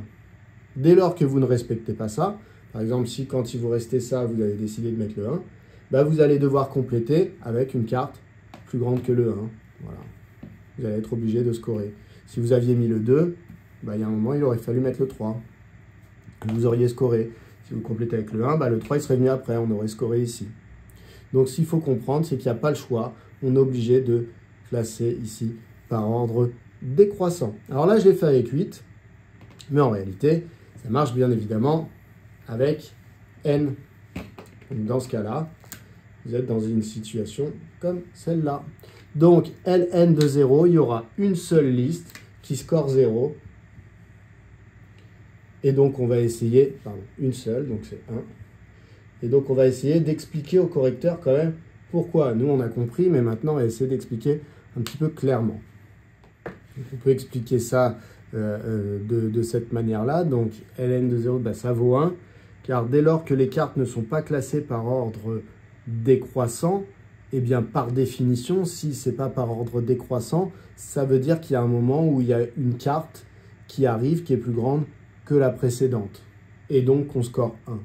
Dès lors que vous ne respectez pas ça, par exemple, si quand il vous restait ça, vous avez décidé de mettre le 1, vous allez devoir compléter avec une carte plus grande que le 1. Voilà. Vous allez être obligé de scorer. Si vous aviez mis le 2, il y a un moment, il aurait fallu mettre le 3. Vous auriez scoré. Si vous complétez avec le 1, le 3 il serait venu après, on aurait scoré ici. Donc ce qu'il faut comprendre, c'est qu'il n'y a pas le choix. On est obligé de classer ici par ordre décroissant. Alors là, je l'ai fait avec 8, mais en réalité, ça marche bien évidemment avec n. Donc dans ce cas-là, vous êtes dans une situation comme celle-là. Donc Ln de 0, il y aura une seule liste qui score 0. Et donc, on va essayer, une seule, donc c'est 1. Et donc, on va essayer d'expliquer au correcteur quand même pourquoi. Nous, on a compris, mais maintenant, on va essayer d'expliquer un petit peu clairement. Donc, on peut expliquer ça de cette manière-là. Donc, Ln de 0, ça vaut 1, car dès lors que les cartes ne sont pas classées par ordre décroissant, eh bien, par définition, si ce n'est pas par ordre décroissant, ça veut dire qu'il y a un moment où il y a une carte qui arrive, qui est plus grande que la précédente, et donc on score 1.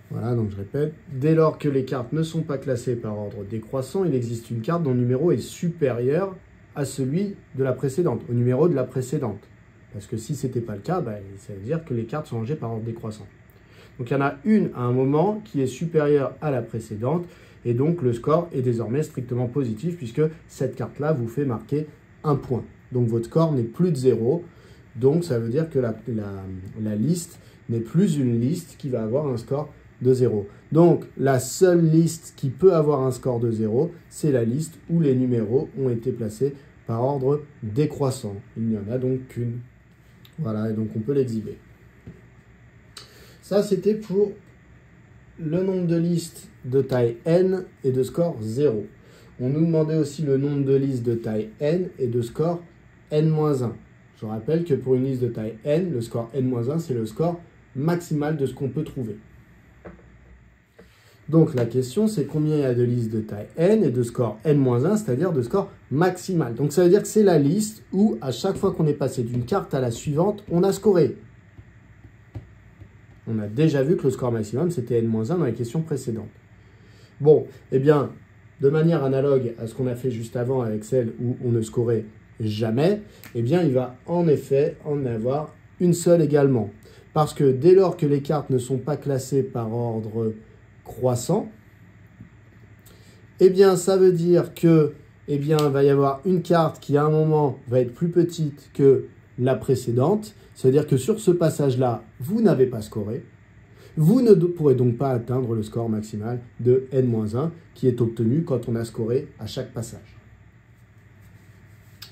Voilà, donc je répète, dès lors que les cartes ne sont pas classées par ordre décroissant, il existe une carte dont le numéro est supérieur à celui de la précédente, au numéro de la précédente. Parce que si ce n'était pas le cas, ça veut dire que les cartes sont rangées par ordre décroissant. Donc il y en a une à un moment qui est supérieure à la précédente, et donc le score est désormais strictement positif, puisque cette carte-là vous fait marquer un point. Donc votre score n'est plus de 0, donc ça veut dire que la liste n'est plus une liste qui va avoir un score de 0. Donc la seule liste qui peut avoir un score de 0, c'est la liste où les numéros ont été placés par ordre décroissant. Il n'y en a donc qu'une. Voilà, et donc on peut l'exhiber. Ça, c'était pour le nombre de listes de taille n et de score 0. On nous demandait aussi le nombre de listes de taille n et de score n-1. Je rappelle que pour une liste de taille n, le score n-1, c'est le score maximal de ce qu'on peut trouver. Donc la question, c'est combien il y a de listes de taille n et de score n-1, c'est-à-dire de score maximal. Donc ça veut dire que c'est la liste où, à chaque fois qu'on est passé d'une carte à la suivante, on a scoré. On a déjà vu que le score maximum, c'était n-1 dans les questions précédentes. Bon, eh bien, de manière analogue à ce qu'on a fait juste avant avec celle où on ne scorait jamais, eh bien il va en effet en avoir une seule également. Parce que dès lors que les cartes ne sont pas classées par ordre croissant, eh bien ça veut dire que eh bien, il va y avoir une carte qui à un moment va être plus petite que la précédente. C'est-à-dire que sur ce passage-là, vous n'avez pas scoré. Vous ne pourrez donc pas atteindre le score maximal de n-1 qui est obtenu quand on a scoré à chaque passage.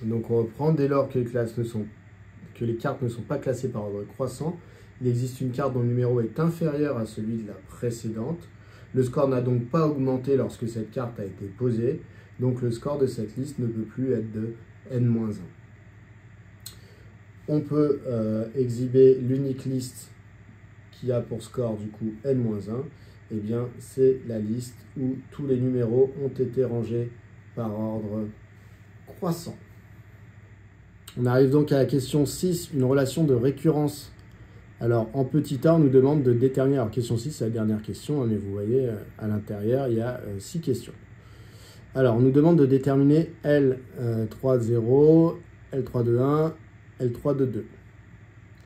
Donc on reprend, dès lors que les cartes ne sont pas classées par ordre croissant, il existe une carte dont le numéro est inférieur à celui de la précédente. Le score n'a donc pas augmenté lorsque cette carte a été posée. Donc le score de cette liste ne peut plus être de n-1. On peut exhiber l'unique liste qui a pour score du coup n-1. Eh bien c'est la liste où tous les numéros ont été rangés par ordre croissant. On arrive donc à la question 6, une relation de récurrence. Alors en petit a, on nous demande de déterminer, alors question 6 c'est la dernière question, mais vous voyez à l'intérieur il y a 6 questions. Alors, on nous demande de déterminer L3 de 0, L3 de 1, L3 de 2.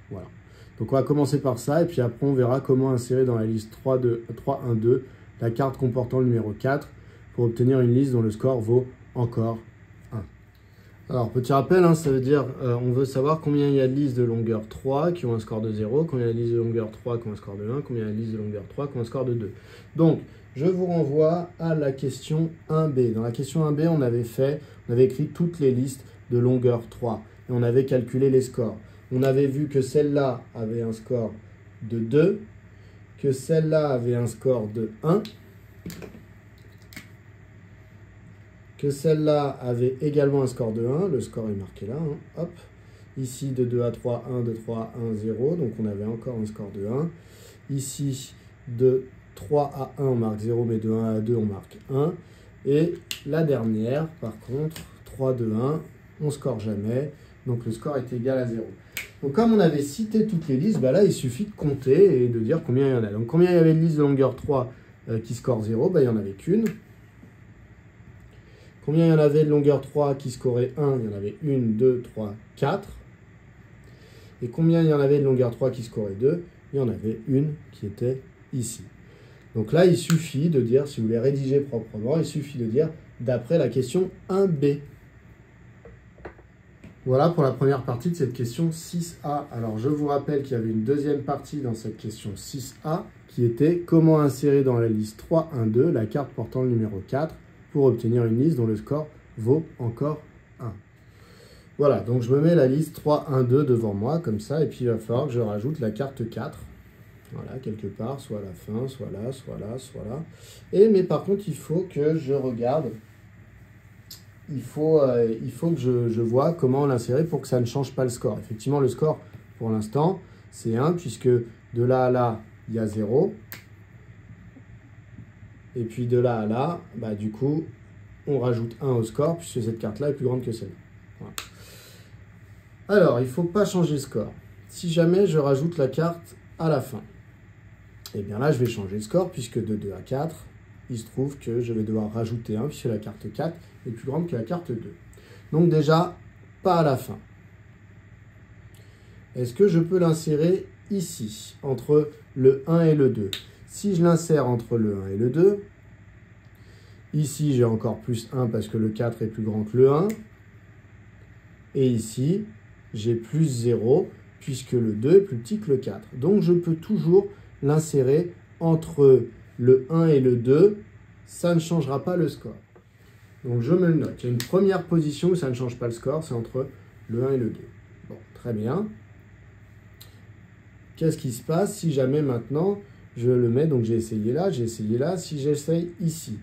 Voilà. Donc, on va commencer par ça, et puis après, on verra comment insérer dans la liste 3, 1, 2 la carte comportant le numéro 4 pour obtenir une liste dont le score vaut encore 1. Alors, petit rappel, hein, ça veut dire on veut savoir combien il y a de listes de longueur 3 qui ont un score de 0, combien il y a de listes de longueur 3 qui ont un score de 1, combien il y a de listes de longueur 3 qui ont un score de 2. Donc, je vous renvoie à la question 1b. Dans la question 1b, on avait écrit toutes les listes de longueur 3 et on avait calculé les scores. On avait vu que celle-là avait un score de 2, que celle-là avait un score de 1, que celle-là avait également un score de 1, le score est marqué là, hein, hop. Ici, de 2 à 3, 1, de 3 à 1, 0, donc on avait encore un score de 1. Ici, de 3 à 1, on marque 0, mais de 1 à 2, on marque 1. Et la dernière, par contre, 3, 2, 1, on score jamais, donc le score est égal à 0. Donc comme on avait cité toutes les listes, bah là, il suffit de compter et de dire combien il y en a. Donc combien il y avait de listes de longueur 3 qui score 0, bah, il n'y en avait qu'une. Combien il y en avait de longueur 3 qui scorait 1? Il y en avait 1, 2, 3, 4. Et combien il y en avait de longueur 3 qui scorait 2? Il y en avait une qui était ici. Donc là, il suffit de dire, si vous voulez rédiger proprement, il suffit de dire d'après la question 1b. Voilà pour la première partie de cette question 6a. Alors je vous rappelle qu'il y avait une deuxième partie dans cette question 6a qui était comment insérer dans la liste 3, 1, 2 la carte portant le numéro 4 pour obtenir une liste dont le score vaut encore 1. Voilà, donc je me mets la liste 3, 1, 2 devant moi, comme ça, et puis il va falloir que je rajoute la carte 4. Voilà, quelque part, soit à la fin, soit là, soit là, soit là. Mais par contre, il faut que je regarde, il faut que je vois comment l'insérer pour que ça ne change pas le score. Effectivement, le score, pour l'instant, c'est 1, puisque de là à là, il y a 0. Et puis de là à là, bah, du coup, on rajoute 1 au score, puisque cette carte-là est plus grande que celle-là. Voilà. Alors, il ne faut pas changer le score. Si jamais je rajoute la carte à la fin, et bien là, je vais changer le score, puisque de 2 à 4, il se trouve que je vais devoir rajouter 1, puisque la carte 4 est plus grande que la carte 2. Donc déjà, pas à la fin. Est-ce que je peux l'insérer ici, entre le 1 et le 2? Si je l'insère entre le 1 et le 2, ici j'ai encore plus 1 parce que le 4 est plus grand que le 1. Et ici, j'ai plus 0 puisque le 2 est plus petit que le 4. Donc je peux toujours l'insérer entre le 1 et le 2. Ça ne changera pas le score. Donc je me le note. Il y a une première position où ça ne change pas le score, c'est entre le 1 et le 2. Bon, très bien. Qu'est-ce qui se passe si jamais maintenant je le mets, donc j'ai essayé là, si j'essaye ici.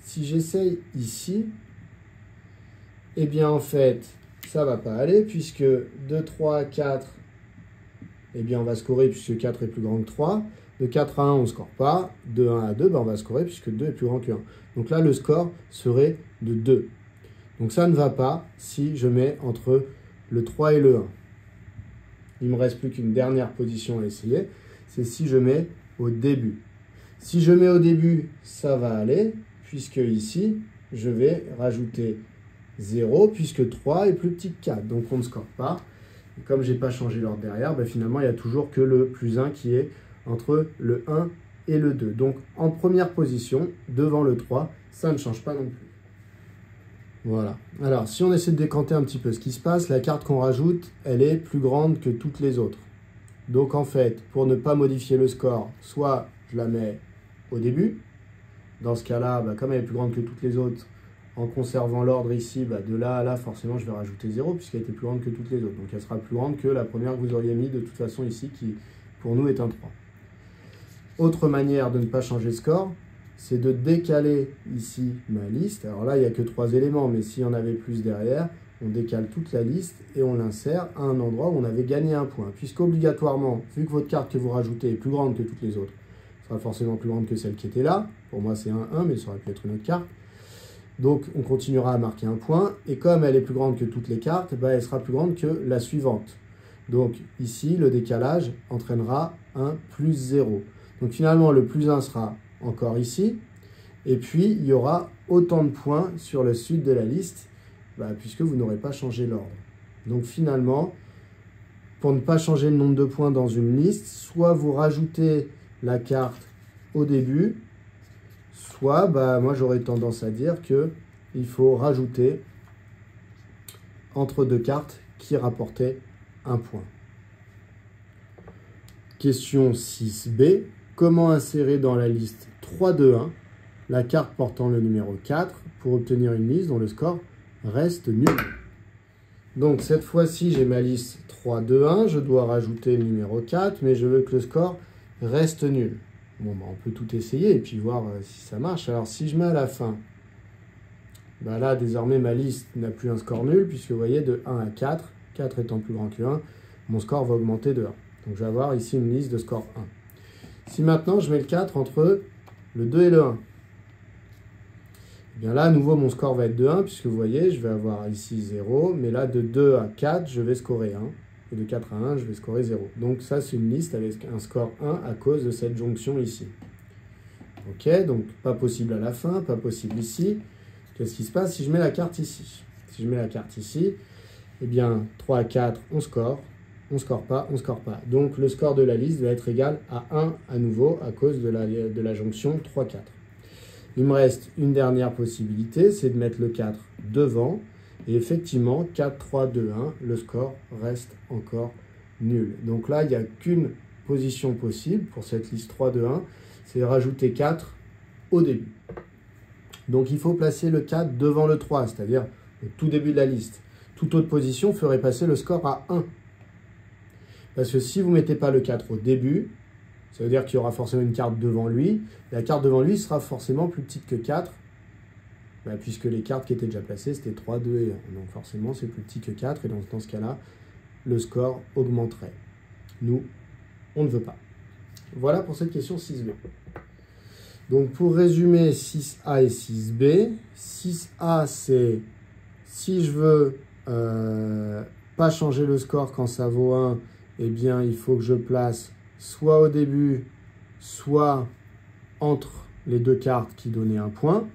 Si j'essaye ici, eh bien en fait, ça ne va pas aller, puisque de 3 à 4, eh bien on va scorer puisque 4 est plus grand que 3. De 4 à 1, on ne score pas. De 1 à 2, ben on va scorer puisque 2 est plus grand que 1. Donc là, le score serait de 2. Donc ça ne va pas si je mets entre le 3 et le 1. Il ne me reste plus qu'une dernière position à essayer, c'est si je mets au début. Si je mets au début, ça va aller, puisque ici, je vais rajouter 0, puisque 3 est plus petit que 4, donc on ne score pas. Et comme je n'ai pas changé l'ordre derrière, ben finalement, il n'y a toujours que le plus 1 qui est entre le 1 et le 2. Donc, en première position, devant le 3, ça ne change pas non plus. Voilà. Alors, si on essaie de décanter un petit peu ce qui se passe, la carte qu'on rajoute, elle est plus grande que toutes les autres. Donc, en fait, pour ne pas modifier le score, soit je la mets au début. Dans ce cas-là, bah, comme elle est plus grande que toutes les autres, en conservant l'ordre ici, bah, de là à là, forcément, je vais rajouter 0, puisqu'elle était plus grande que toutes les autres. Donc, elle sera plus grande que la première que vous auriez mis de toute façon ici, qui, pour nous, est un 3. Autre manière de ne pas changer le score, c'est de décaler ici ma liste. Alors là, il n'y a que 3 éléments, mais s'il y en avait plus derrière, on décale toute la liste et on l'insère à un endroit où on avait gagné un point. Puisqu'obligatoirement, vu que votre carte que vous rajoutez est plus grande que toutes les autres, sera forcément plus grande que celle qui était là. Pour moi, c'est un 1, mais ça aurait pu être une autre carte. Donc, on continuera à marquer un point. Et comme elle est plus grande que toutes les cartes, bah, elle sera plus grande que la suivante. Donc, ici, le décalage entraînera un plus 0. Donc, finalement, le plus 1 sera encore ici. Et puis, il y aura autant de points sur le sud de la liste, bah, puisque vous n'aurez pas changé l'ordre. Donc, finalement, pour ne pas changer le nombre de points dans une liste, soit vous rajoutez la carte au début, soit, bah, moi j'aurais tendance à dire qu'il faut rajouter entre deux cartes qui rapportaient un point. Question 6b. Comment insérer dans la liste 3, 2, 1 la carte portant le numéro 4 pour obtenir une liste dont le score reste nul? Donc cette fois-ci, j'ai ma liste 3, 2, 1. Je dois rajouter le numéro 4, mais je veux que le score reste nul. Bon, bah, on peut tout essayer et puis voir si ça marche. Alors, si je mets à la fin, bah là, désormais, ma liste n'a plus un score nul, puisque vous voyez, de 1 à 4, 4 étant plus grand que 1, mon score va augmenter de 1. Donc, je vais avoir ici une liste de score 1. Si maintenant, je mets le 4 entre le 2 et le 1, eh bien là, à nouveau, mon score va être de 1, puisque vous voyez, je vais avoir ici 0, mais là, de 2 à 4, je vais scorer 1. Et de 4 à 1, je vais scorer 0. Donc ça, c'est une liste avec un score 1 à cause de cette jonction ici. Ok, donc pas possible à la fin, pas possible ici. Qu'est-ce qui se passe si je mets la carte ici? Si je mets la carte ici, eh bien 3 à 4, on score pas, on score pas. Donc le score de la liste va être égal à 1 à nouveau à cause de la jonction 3, 4. Il me reste une dernière possibilité, c'est de mettre le 4 devant. Et effectivement, 4, 3, 2, 1, le score reste encore nul. Donc là, il n'y a qu'une position possible pour cette liste 3, 2, 1, c'est rajouter 4 au début. Donc il faut placer le 4 devant le 3, c'est-à-dire au tout début de la liste. Toute autre position ferait passer le score à 1. Parce que si vous ne mettez pas le 4 au début, ça veut dire qu'il y aura forcément une carte devant lui. La carte devant lui sera forcément plus petite que 4. Bah, puisque les cartes qui étaient déjà placées, c'était 3, 2 et 1. Donc forcément, c'est plus petit que 4, et dans ce cas-là, le score augmenterait. Nous, on ne veut pas. Voilà pour cette question 6b. Donc pour résumer 6a et 6b, 6a, c'est si je veux pas changer le score quand ça vaut 1, eh bien il faut que je place soit au début, soit entre les deux cartes qui donnaient un point.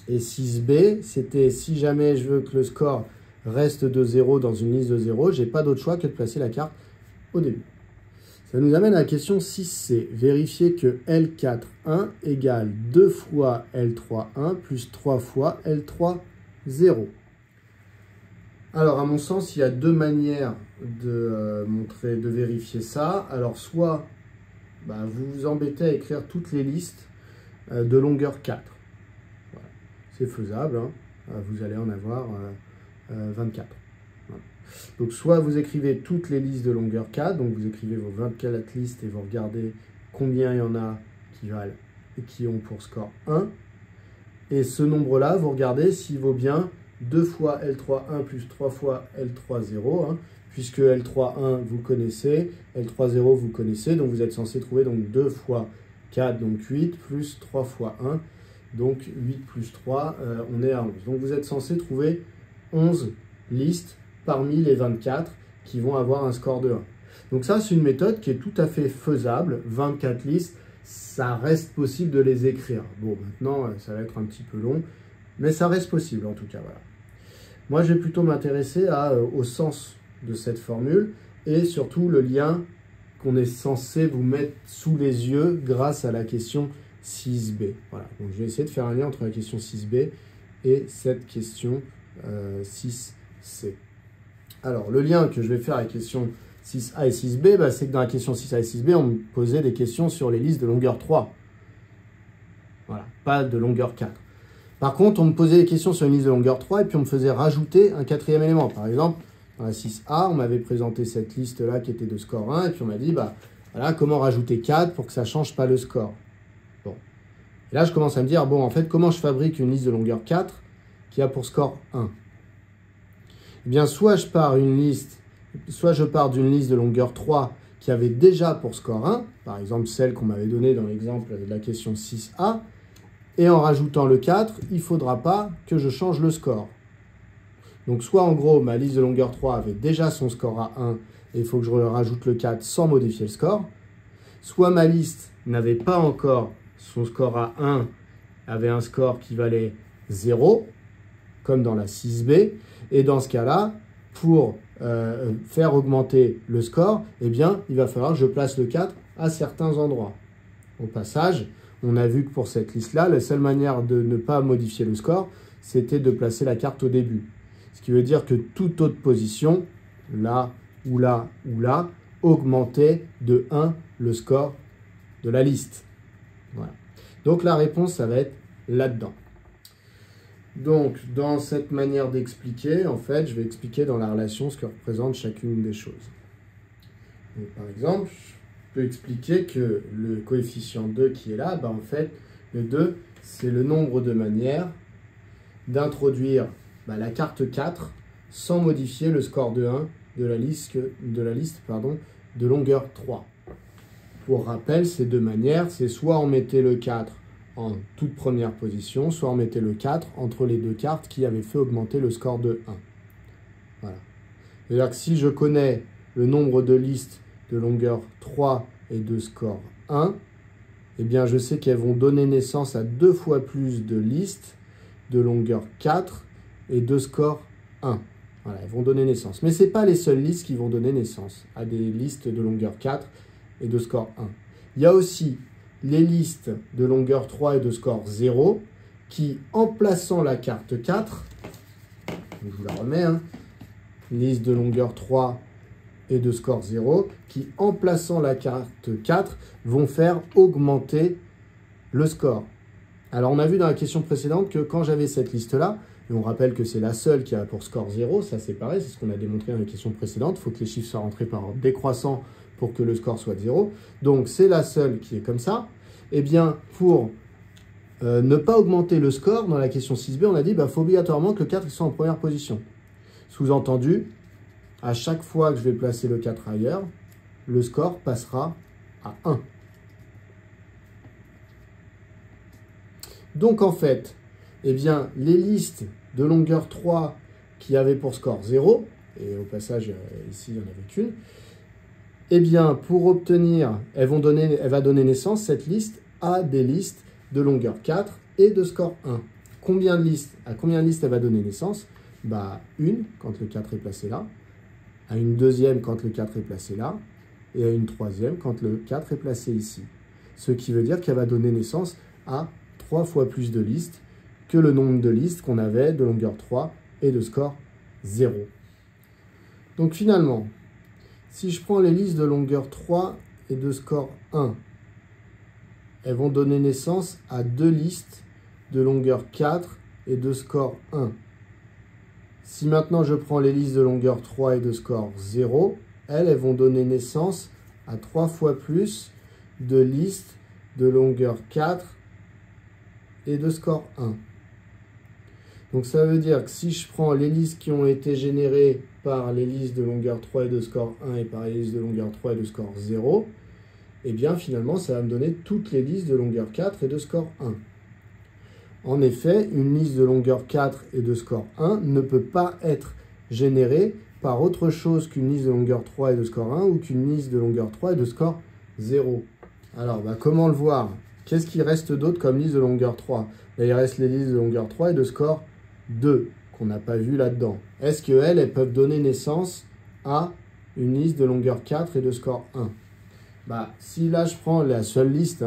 Et 6b, c'était si jamais je veux que le score reste de 0 dans une liste de 0, je n'ai pas d'autre choix que de placer la carte au début. Ça nous amène à la question 6c. Vérifier que L4,1 égale 2 fois L3,1 plus 3 fois L3,0. Alors, à mon sens, il y a deux manières de vérifier ça. Alors, soit vous vous embêtez à écrire toutes les listes de longueur 4. Voilà. C'est faisable, hein. Vous allez en avoir 24. Voilà. Donc, soit vous écrivez toutes les listes de longueur 4, donc vous écrivez vos 24 listes et vous regardez combien il y en a qui ont pour score 1. Et ce nombre-là, vous regardez s'il vaut bien 2 fois L3,1 plus 3 fois L3,0, hein, puisque L3,1 vous connaissez, L3,0 vous connaissez, donc vous êtes censé trouver donc 2 fois 4, donc 8, plus 3 fois 1, donc 8 plus 3, on est à 11. Donc vous êtes censé trouver 11 listes parmi les 24 qui vont avoir un score de 1. Donc ça, c'est une méthode qui est tout à fait faisable, 24 listes, ça reste possible de les écrire. Bon, maintenant, ça va être un petit peu long, mais ça reste possible en tout cas, voilà. Moi, je vais plutôt m'intéresser au sens de cette formule et surtout le lien qu'on est censé vous mettre sous les yeux grâce à la question 6b. Voilà, donc je vais essayer de faire un lien entre la question 6b et cette question 6c. Alors, le lien que je vais faire avec la question 6a et 6b, c'est que dans la question 6a et 6b, on me posait des questions sur les listes de longueur 3. Voilà, pas de longueur 4. Par contre, on me posait des questions sur une liste de longueur 3 et puis on me faisait rajouter un quatrième élément. Par exemple, dans la 6A, on m'avait présenté cette liste-là qui était de score 1 et puis on m'a dit, voilà, comment rajouter 4 pour que ça ne change pas le score. Bon. Et là, je commence à me dire, bon, en fait, comment je fabrique une liste de longueur 4 qui a pour score 1? Eh bien, soit je pars d'une liste de longueur 3 qui avait déjà pour score 1, par exemple celle qu'on m'avait donnée dans l'exemple de la question 6A, et en rajoutant le 4, il ne faudra pas que je change le score. Donc soit en gros, ma liste de longueur 3 avait déjà son score à 1, et il faut que je rajoute le 4 sans modifier le score, soit ma liste n'avait pas encore son score à 1, avait un score qui valait 0, comme dans la 6B, et dans ce cas-là, pour faire augmenter le score, eh bien, il va falloir que je place le 4 à certains endroits. Au passage, on a vu que pour cette liste-là, la seule manière de ne pas modifier le score, c'était de placer la carte au début. Ce qui veut dire que toute autre position, là, ou là, ou là, augmentait de 1 le score de la liste. Voilà. Donc la réponse, ça va être là-dedans. Donc, dans cette manière d'expliquer, en fait, je vais expliquer dans la relation ce que représente chacune des choses. Donc, par exemple, je peux expliquer que le coefficient 2 qui est là, en fait, le 2, c'est le nombre de manières d'introduire la carte 4 sans modifier le score de 1 de la liste de longueur 3. Pour rappel, ces deux manières, c'est soit on mettait le 4 en toute première position, soit on mettait le 4 entre les deux cartes qui avaient fait augmenter le score de 1. Voilà. C'est-à-dire que si je connais le nombre de listes de longueur 3 et de score 1, eh bien je sais qu'elles vont donner naissance à 2 fois plus de listes de longueur 4 et de score 1. Voilà, elles vont donner naissance. Mais ce n'est pas les seules listes qui vont donner naissance à des listes de longueur 4 et de score 1. Il y a aussi les listes de longueur 3 et de score 0 qui, en plaçant la carte 4, je vous la remets, liste de longueur 3 et de score 0, qui, en plaçant la carte 4, vont faire augmenter le score. Alors, on a vu dans la question précédente que quand j'avais cette liste-là, et on rappelle que c'est la seule qui a pour score 0, ça c'est pareil, c'est ce qu'on a démontré dans la question précédente, il faut que les chiffres soient rentrés par ordre décroissant pour que le score soit de 0. Donc, c'est la seule qui est comme ça. Eh bien, pour ne pas augmenter le score, dans la question 6b, on a dit qu'il faut obligatoirement que le 4 soit en première position. Sous-entendu, à chaque fois que je vais placer le 4 ailleurs, le score passera à 1. Donc, en fait, eh bien, les listes de longueur 3 qui avaient pour score 0, et au passage, ici, il n'y en avait qu'une, eh bien, pour obtenir, elle va donner naissance, cette liste, à des listes de longueur 4 et de score 1. À combien de listes elle va donner naissance? Une, quand le 4 est placé là, à une deuxième, quand le 4 est placé là, et à une troisième, quand le 4 est placé ici. Ce qui veut dire qu'elle va donner naissance à 3 fois plus de listes que le nombre de listes qu'on avait de longueur 3 et de score 0. Donc finalement, si je prends les listes de longueur 3 et de score 1, elles vont donner naissance à 2 listes de longueur 4 et de score 1. Si maintenant je prends les listes de longueur 3 et de score 0, elles vont donner naissance à 3 fois plus de listes de longueur 4 et de score 1. Donc ça veut dire que si je prends les listes qui ont été générées par les listes de longueur 3 et de score 1 et par les listes de longueur 3 et de score 0, eh bien finalement ça va me donner toutes les listes de longueur 4 et de score 1. En effet, une liste de longueur 4 et de score 1 ne peut pas être générée par autre chose qu'une liste de longueur 3 et de score 1 ou qu'une liste de longueur 3 et de score 0. Alors, comment le voir? Qu'est-ce qui reste d'autre comme liste de longueur 3? Il reste les listes de longueur 3 et de score 2, qu'on n'a pas vu là-dedans. Est-ce qu'elles peuvent donner naissance à une liste de longueur 4 et de score 1? Bah, si là je prends la seule liste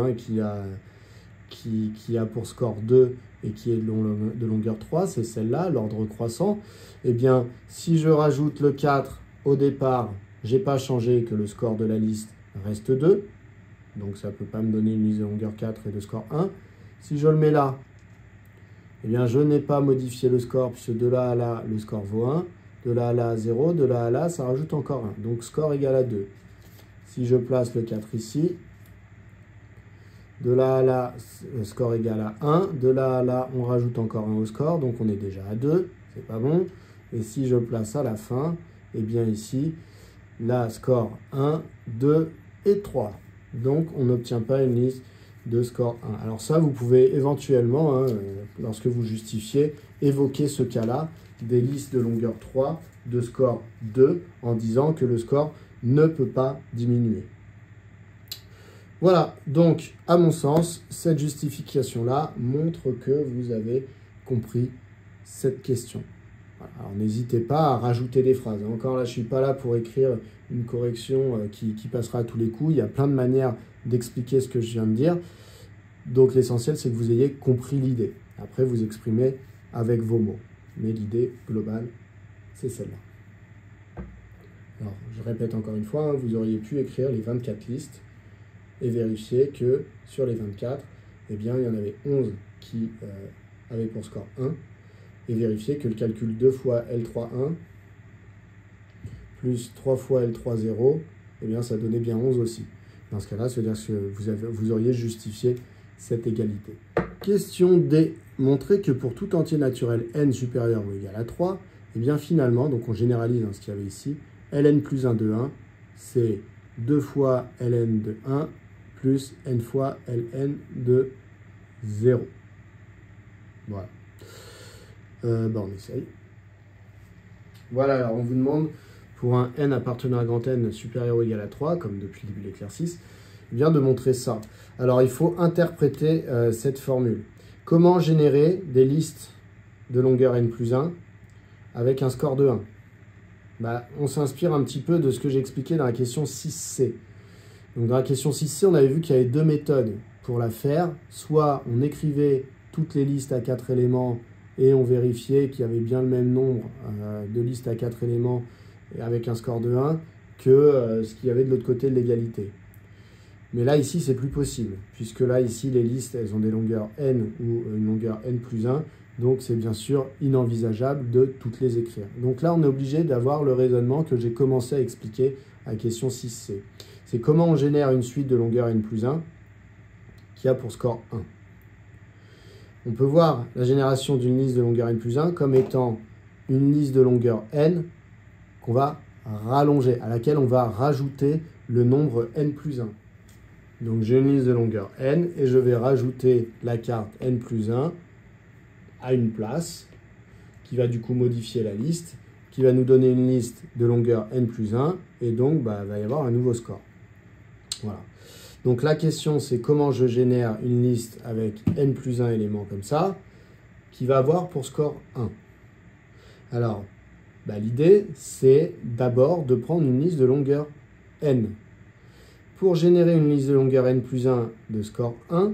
qui a pour score 2 et qui est de longueur 3, c'est celle-là, l'ordre croissant, eh bien, si je rajoute le 4 au départ, j'ai pas changé que le score de la liste reste 2, donc ça ne peut pas me donner une liste de longueur 4 et de score 1. Si je le mets là, eh bien, je n'ai pas modifié le score, puisque de là à là, le score vaut 1, de là à là, 0, de là à là, ça rajoute encore 1, donc score égal à 2. Si je place le 4 ici, de là à là, score égal à 1. De là à là, on rajoute encore 1 au score, donc on est déjà à 2. C'est pas bon. Et si je place à la fin, eh bien ici, là, score 1, 2 et 3. Donc, on n'obtient pas une liste de score 1. Alors ça, vous pouvez éventuellement, lorsque vous justifiez, évoquer ce cas-là, des listes de longueur 3, de score 2, en disant que le score ne peut pas diminuer. Voilà, donc à mon sens, cette justification-là montre que vous avez compris cette question. Voilà. Alors n'hésitez pas à rajouter des phrases. Encore là, je ne suis pas là pour écrire une correction qui passera à tous les coups. Il y a plein de manières d'expliquer ce que je viens de dire. Donc l'essentiel, c'est que vous ayez compris l'idée. Après, vous exprimez avec vos mots. Mais l'idée globale, c'est celle-là. Alors, je répète encore une fois, vous auriez pu écrire les 24 listes et vérifier que sur les 24, eh bien, il y en avait 11 qui avaient pour score 1, et vérifier que le calcul 2 fois L3 1 plus 3 fois L3 0, eh bien, ça donnait bien 11 aussi. Dans ce cas-là, ça veut dire que vous auriez justifié cette égalité. Question D. Montrer que pour tout entier naturel n supérieur ou égal à 3, eh bien finalement, donc on généralise ce qu'il y avait ici, ln plus 1 de 1, c'est 2 fois ln de 1 plus n fois ln de 0. Voilà. On essaye. Voilà, alors on vous demande, pour un n appartenant à grand N supérieur ou égal à 3, comme depuis le début de l'exercice, eh bien de montrer ça. Alors il faut interpréter cette formule. Comment générer des listes de longueur n plus 1 avec un score de 1? On s'inspire un petit peu de ce que j'ai expliqué dans la question 6C. Donc dans la question 6C, on avait vu qu'il y avait deux méthodes pour la faire. Soit on écrivait toutes les listes à 4 éléments et on vérifiait qu'il y avait bien le même nombre de listes à 4 éléments avec un score de 1 que ce qu'il y avait de l'autre côté de l'égalité. Mais là, ici, c'est plus possible, puisque là, ici, les listes, elles ont des longueurs n ou une longueur n plus 1, donc c'est bien sûr inenvisageable de toutes les écrire. Donc là, on est obligé d'avoir le raisonnement que j'ai commencé à expliquer à la question 6C. C'est comment on génère une suite de longueur n plus 1 qui a pour score 1. On peut voir la génération d'une liste de longueur n plus 1 comme étant une liste de longueur n qu'on va rallonger, à laquelle on va rajouter le nombre n plus 1. Donc j'ai une liste de longueur n et je vais rajouter la carte n plus 1 à une place qui va du coup modifier la liste, qui va nous donner une liste de longueur n plus 1 et donc il va y avoir un nouveau score. Voilà. Donc la question c'est comment je génère une liste avec n plus 1 éléments comme ça, qui va avoir pour score 1. Alors l'idée c'est d'abord de prendre une liste de longueur n. Pour générer une liste de longueur n plus 1 de score 1,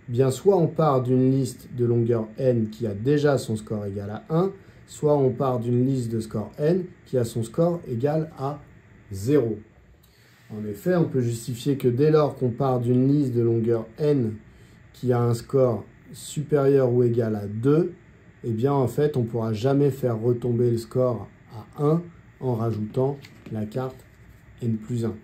bien soit on part d'une liste de longueur n qui a déjà son score égal à 1, soit on part d'une liste de score n qui a son score égal à 0. En effet, on peut justifier que dès lors qu'on part d'une liste de longueur n qui a un score supérieur ou égal à 2, eh bien en fait on ne pourra jamais faire retomber le score à 1 en rajoutant la carte n plus 1.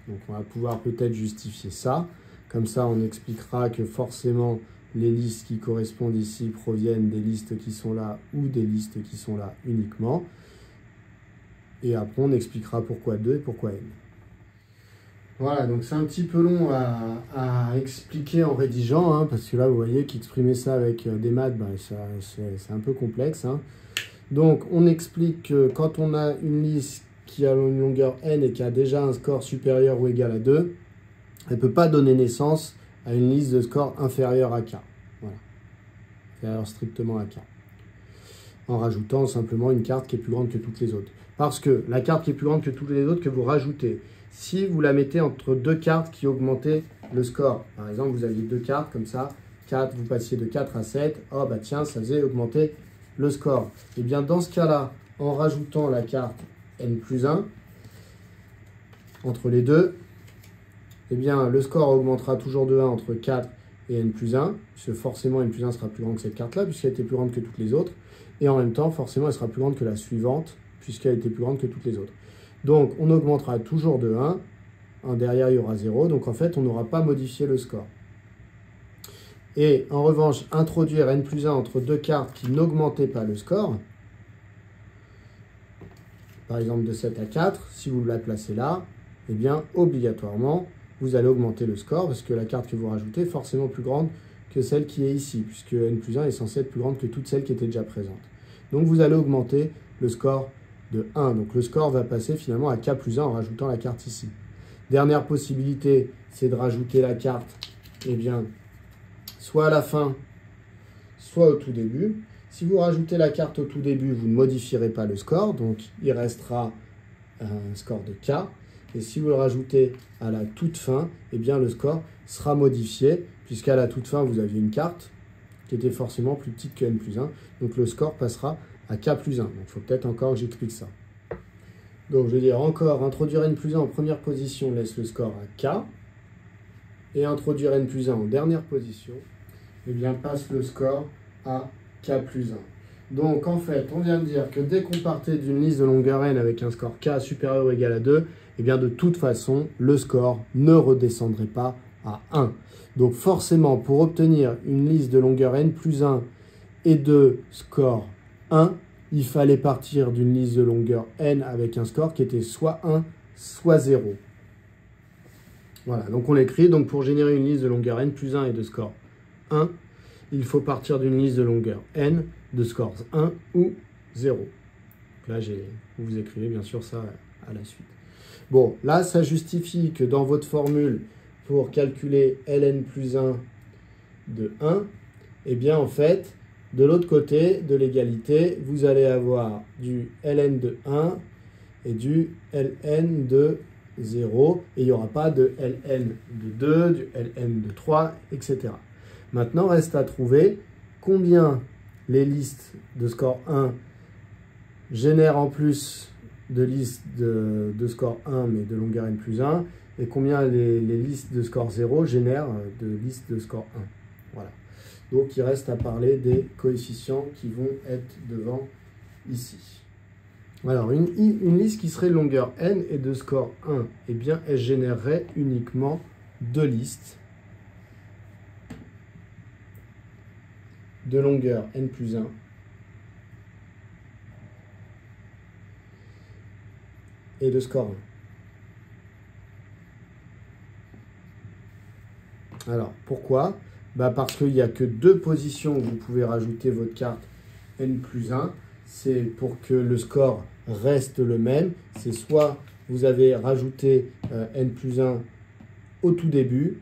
Donc on va pouvoir peut-être justifier ça. Comme ça, on expliquera que forcément, les listes qui correspondent ici proviennent des listes qui sont là ou des listes qui sont là uniquement. Et après, on expliquera pourquoi 2 et pourquoi n. Voilà, donc c'est un petit peu long à expliquer en rédigeant, parce que là, vous voyez qu'exprimer ça avec des maths, c'est un peu complexe. Donc, on explique que quand on a une liste qui a une longueur n et qui a déjà un score supérieur ou égal à 2, elle ne peut pas donner naissance à une liste de score inférieur à k. Voilà. Inférieur strictement à k. en rajoutant simplement une carte qui est plus grande que toutes les autres. Parce que la carte qui est plus grande que toutes les autres que vous rajoutez, si vous la mettez entre deux cartes qui augmentaient le score, par exemple, vous aviez deux cartes comme ça, 4, vous passiez de 4 à 7, oh bah tiens, ça faisait augmenter le score. Et bien dans ce cas-là, en rajoutant la carte n plus 1, entre les deux, eh bien le score augmentera toujours de 1 entre 4 et n plus 1, puisque forcément n plus 1 sera plus grande que cette carte-là, puisqu'elle était plus grande que toutes les autres, et en même temps, forcément, elle sera plus grande que la suivante, puisqu'elle était plus grande que toutes les autres. Donc, on augmentera toujours de 1, derrière il y aura 0, donc en fait, on n'aura pas modifié le score. Et en revanche, introduire n plus 1 entre deux cartes qui n'augmentaient pas le score, par exemple de 7 à 4, si vous la placez là, eh bien, obligatoirement, vous allez augmenter le score, parce que la carte que vous rajoutez est forcément plus grande que celle qui est ici, puisque n plus 1 est censée être plus grande que toutes celles qui étaient déjà présentes. Donc vous allez augmenter le score de 1. Donc le score va passer finalement à k plus 1 en rajoutant la carte ici. Dernière possibilité, c'est de rajouter la carte, eh bien, soit à la fin, soit au tout début. Si vous rajoutez la carte au tout début, vous ne modifierez pas le score, donc il restera un score de k. Et si vous le rajoutez à la toute fin, eh bien le score sera modifié, puisqu'à la toute fin, vous aviez une carte qui était forcément plus petite que n plus 1. Donc le score passera à k plus 1. Donc il faut peut-être encore que j'explique ça. Donc je veux dire encore, introduire n plus 1 en première position laisse le score à k. Et introduire n plus 1 en dernière position, eh bien passe le score à k plus 1. Donc en fait, on vient de dire que dès qu'on partait d'une liste de longueur n avec un score k supérieur ou égal à 2, eh bien de toute façon, le score ne redescendrait pas à 1. Donc forcément, pour obtenir une liste de longueur n plus 1 et de score 1, il fallait partir d'une liste de longueur n avec un score qui était soit 1, soit 0. Voilà, donc on l'écrit. Donc pour générer une liste de longueur n plus 1 et de score 1, il faut partir d'une liste de longueur n de scores 1 ou 0. Là, vous écrivez bien sûr ça à la suite. Bon, là, ça justifie que dans votre formule, pour calculer ln plus 1 de 1, eh bien, en fait, de l'autre côté de l'égalité, vous allez avoir du ln de 1 et du ln de 0, et il n'y aura pas de ln de 2, du ln de 3, etc. Maintenant, reste à trouver combien les listes de score 1 génèrent en plus de listes de score 1, mais de longueur n plus 1, et combien les listes de score 0 génèrent de listes de score 1. Voilà. Donc, il reste à parler des coefficients qui vont être devant ici. Alors, une liste qui serait de longueur n et de score 1, eh bien, elle générerait uniquement deux listes de longueur n plus 1 et de score 1. Alors, pourquoi? Parce qu'il n'y a que deux positions où vous pouvez rajouter votre carte n plus 1. C'est pour que le score reste le même. C'est soit vous avez rajouté n plus 1 au tout début,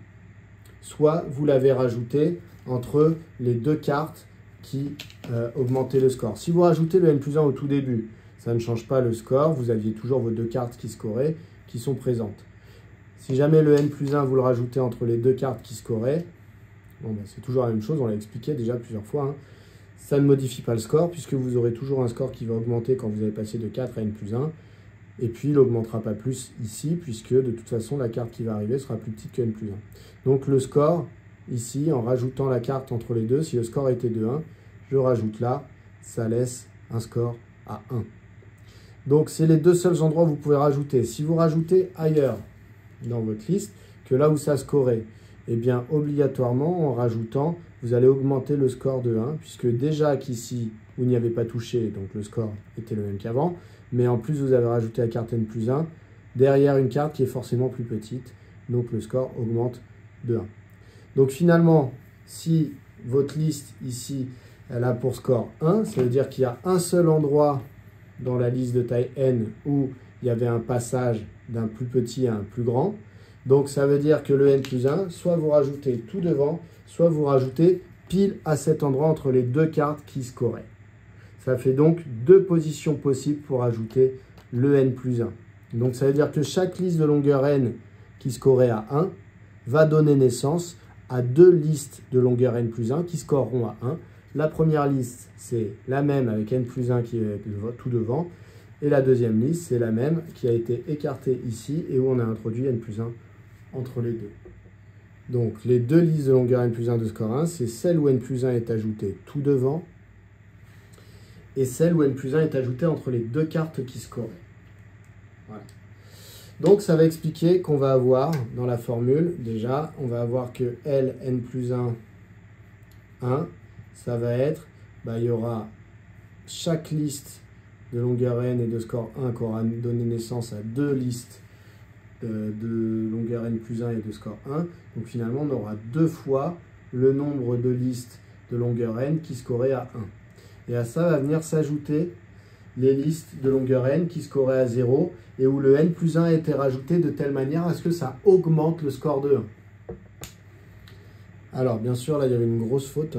soit vous l'avez rajouté entre les deux cartes qui augmentaient le score. Si vous rajoutez le n plus 1 au tout début, ça ne change pas le score. Vous aviez toujours vos deux cartes qui scoraient, qui sont présentes. Si jamais le n plus 1, vous le rajoutez entre les deux cartes qui scoraient, bon, c'est toujours la même chose, on l'a expliqué déjà plusieurs fois. Hein. Ça ne modifie pas le score, puisque vous aurez toujours un score qui va augmenter quand vous allez passer de 4 à n plus 1. Et puis, il n'augmentera pas plus ici, puisque de toute façon, la carte qui va arriver sera plus petite que n plus 1. Donc, le score, ici, en rajoutant la carte entre les deux, si le score était de 1, je rajoute là, ça laisse un score à 1. Donc, c'est les deux seuls endroits où vous pouvez rajouter. Si vous rajoutez ailleurs dans votre liste, que là où ça scorait, eh bien, obligatoirement, en rajoutant, vous allez augmenter le score de 1, puisque déjà qu'ici, vous n'y avez pas touché, donc le score était le même qu'avant, mais en plus, vous avez rajouté la carte n plus 1, derrière une carte qui est forcément plus petite, donc le score augmente de 1. Donc finalement, si votre liste ici, elle a pour score 1, ça veut dire qu'il y a un seul endroit dans la liste de taille n où il y avait un passage d'un plus petit à un plus grand. Donc ça veut dire que le n plus 1, soit vous rajoutez tout devant, soit vous rajoutez pile à cet endroit entre les deux cartes qui scoraient. Ça fait donc 2 positions possibles pour ajouter le n plus 1. Donc ça veut dire que chaque liste de longueur n qui scorait à 1 va donner naissance à 2 listes de longueur n plus 1 qui scoreront à 1. La première liste, c'est la même avec n plus 1 qui est tout devant. Et la deuxième liste, c'est la même qui a été écartée ici et où on a introduit n plus 1 entre les deux. Donc les 2 listes de longueur n plus 1 de score 1, c'est celle où n plus 1 est ajouté tout devant et celle où n plus 1 est ajouté entre les 2 cartes qui scoraient. Voilà. Donc ça va expliquer qu'on va avoir dans la formule, déjà, on va avoir que L, n plus 1, 1, ça va être, il y aura chaque liste de longueur n et de score 1 qui aura donné naissance à 2 listes de longueur n plus 1 et de score 1. Donc finalement, on aura 2 fois le nombre de listes de longueur n qui scoraient à 1. Et à ça va venir s'ajouter les listes de longueur n qui scoraient à 0 et où le n plus 1 a été rajouté de telle manière à ce que ça augmente le score de 1. Alors, bien sûr, là, il y avait une grosse faute.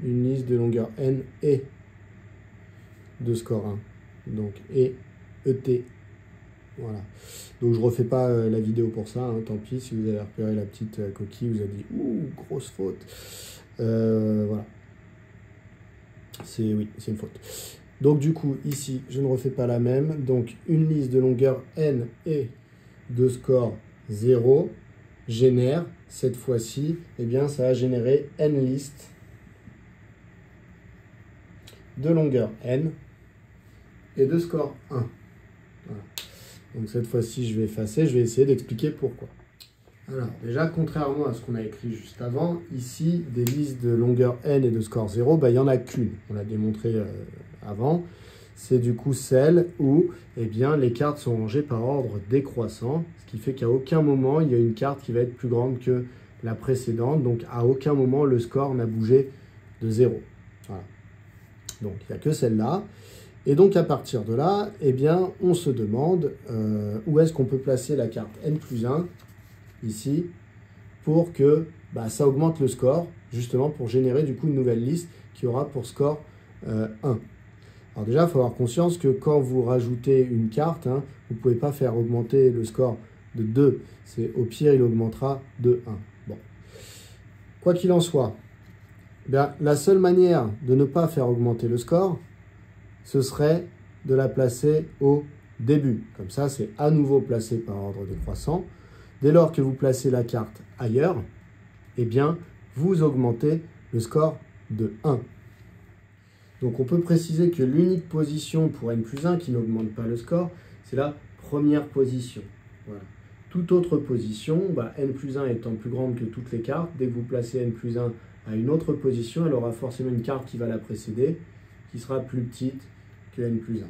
Une liste de longueur n et de score 1. Donc, et ET. Voilà. Donc, je ne refais pas la vidéo pour ça. Tant pis, si vous avez repéré la petite coquille, vous avez dit « Ouh, grosse faute ». Voilà. Oui, c'est une faute. Donc, du coup, ici, je ne refais pas la même. Donc, une liste de longueur n et de score 0 génère, cette fois-ci, eh bien, ça va générer n listes de longueur n et de score 1. Voilà. Donc, cette fois-ci, je vais effacer. Je vais essayer d'expliquer pourquoi. Alors, déjà, contrairement à ce qu'on a écrit juste avant, ici, des listes de longueur n et de score 0, il n'y en a qu'une. On l'a démontré avant. C'est du coup celle où les cartes sont rangées par ordre décroissant, ce qui fait qu'à aucun moment, il y a une carte qui va être plus grande que la précédente. Donc, à aucun moment, le score n'a bougé de 0. Voilà. Donc, il n'y a que celle-là. Et donc, à partir de là, on se demande où est-ce qu'on peut placer la carte n plus 1 ici, pour que ça augmente le score, justement pour générer du coup une nouvelle liste qui aura pour score 1. Alors déjà, il faut avoir conscience que quand vous rajoutez une carte, vous ne pouvez pas faire augmenter le score de 2. Au pire, il augmentera de 1. Bon. Quoi qu'il en soit, la seule manière de ne pas faire augmenter le score, ce serait de la placer au début. Comme ça, c'est à nouveau placé par ordre décroissant. Dès lors que vous placez la carte ailleurs, vous augmentez le score de 1. Donc on peut préciser que l'unique position pour n plus 1 qui n'augmente pas le score, c'est la première position. Voilà. Toute autre position, n plus 1 étant plus grande que toutes les cartes, dès que vous placez n plus 1 à une autre position, elle aura forcément une carte qui va la précéder, qui sera plus petite que n plus 1.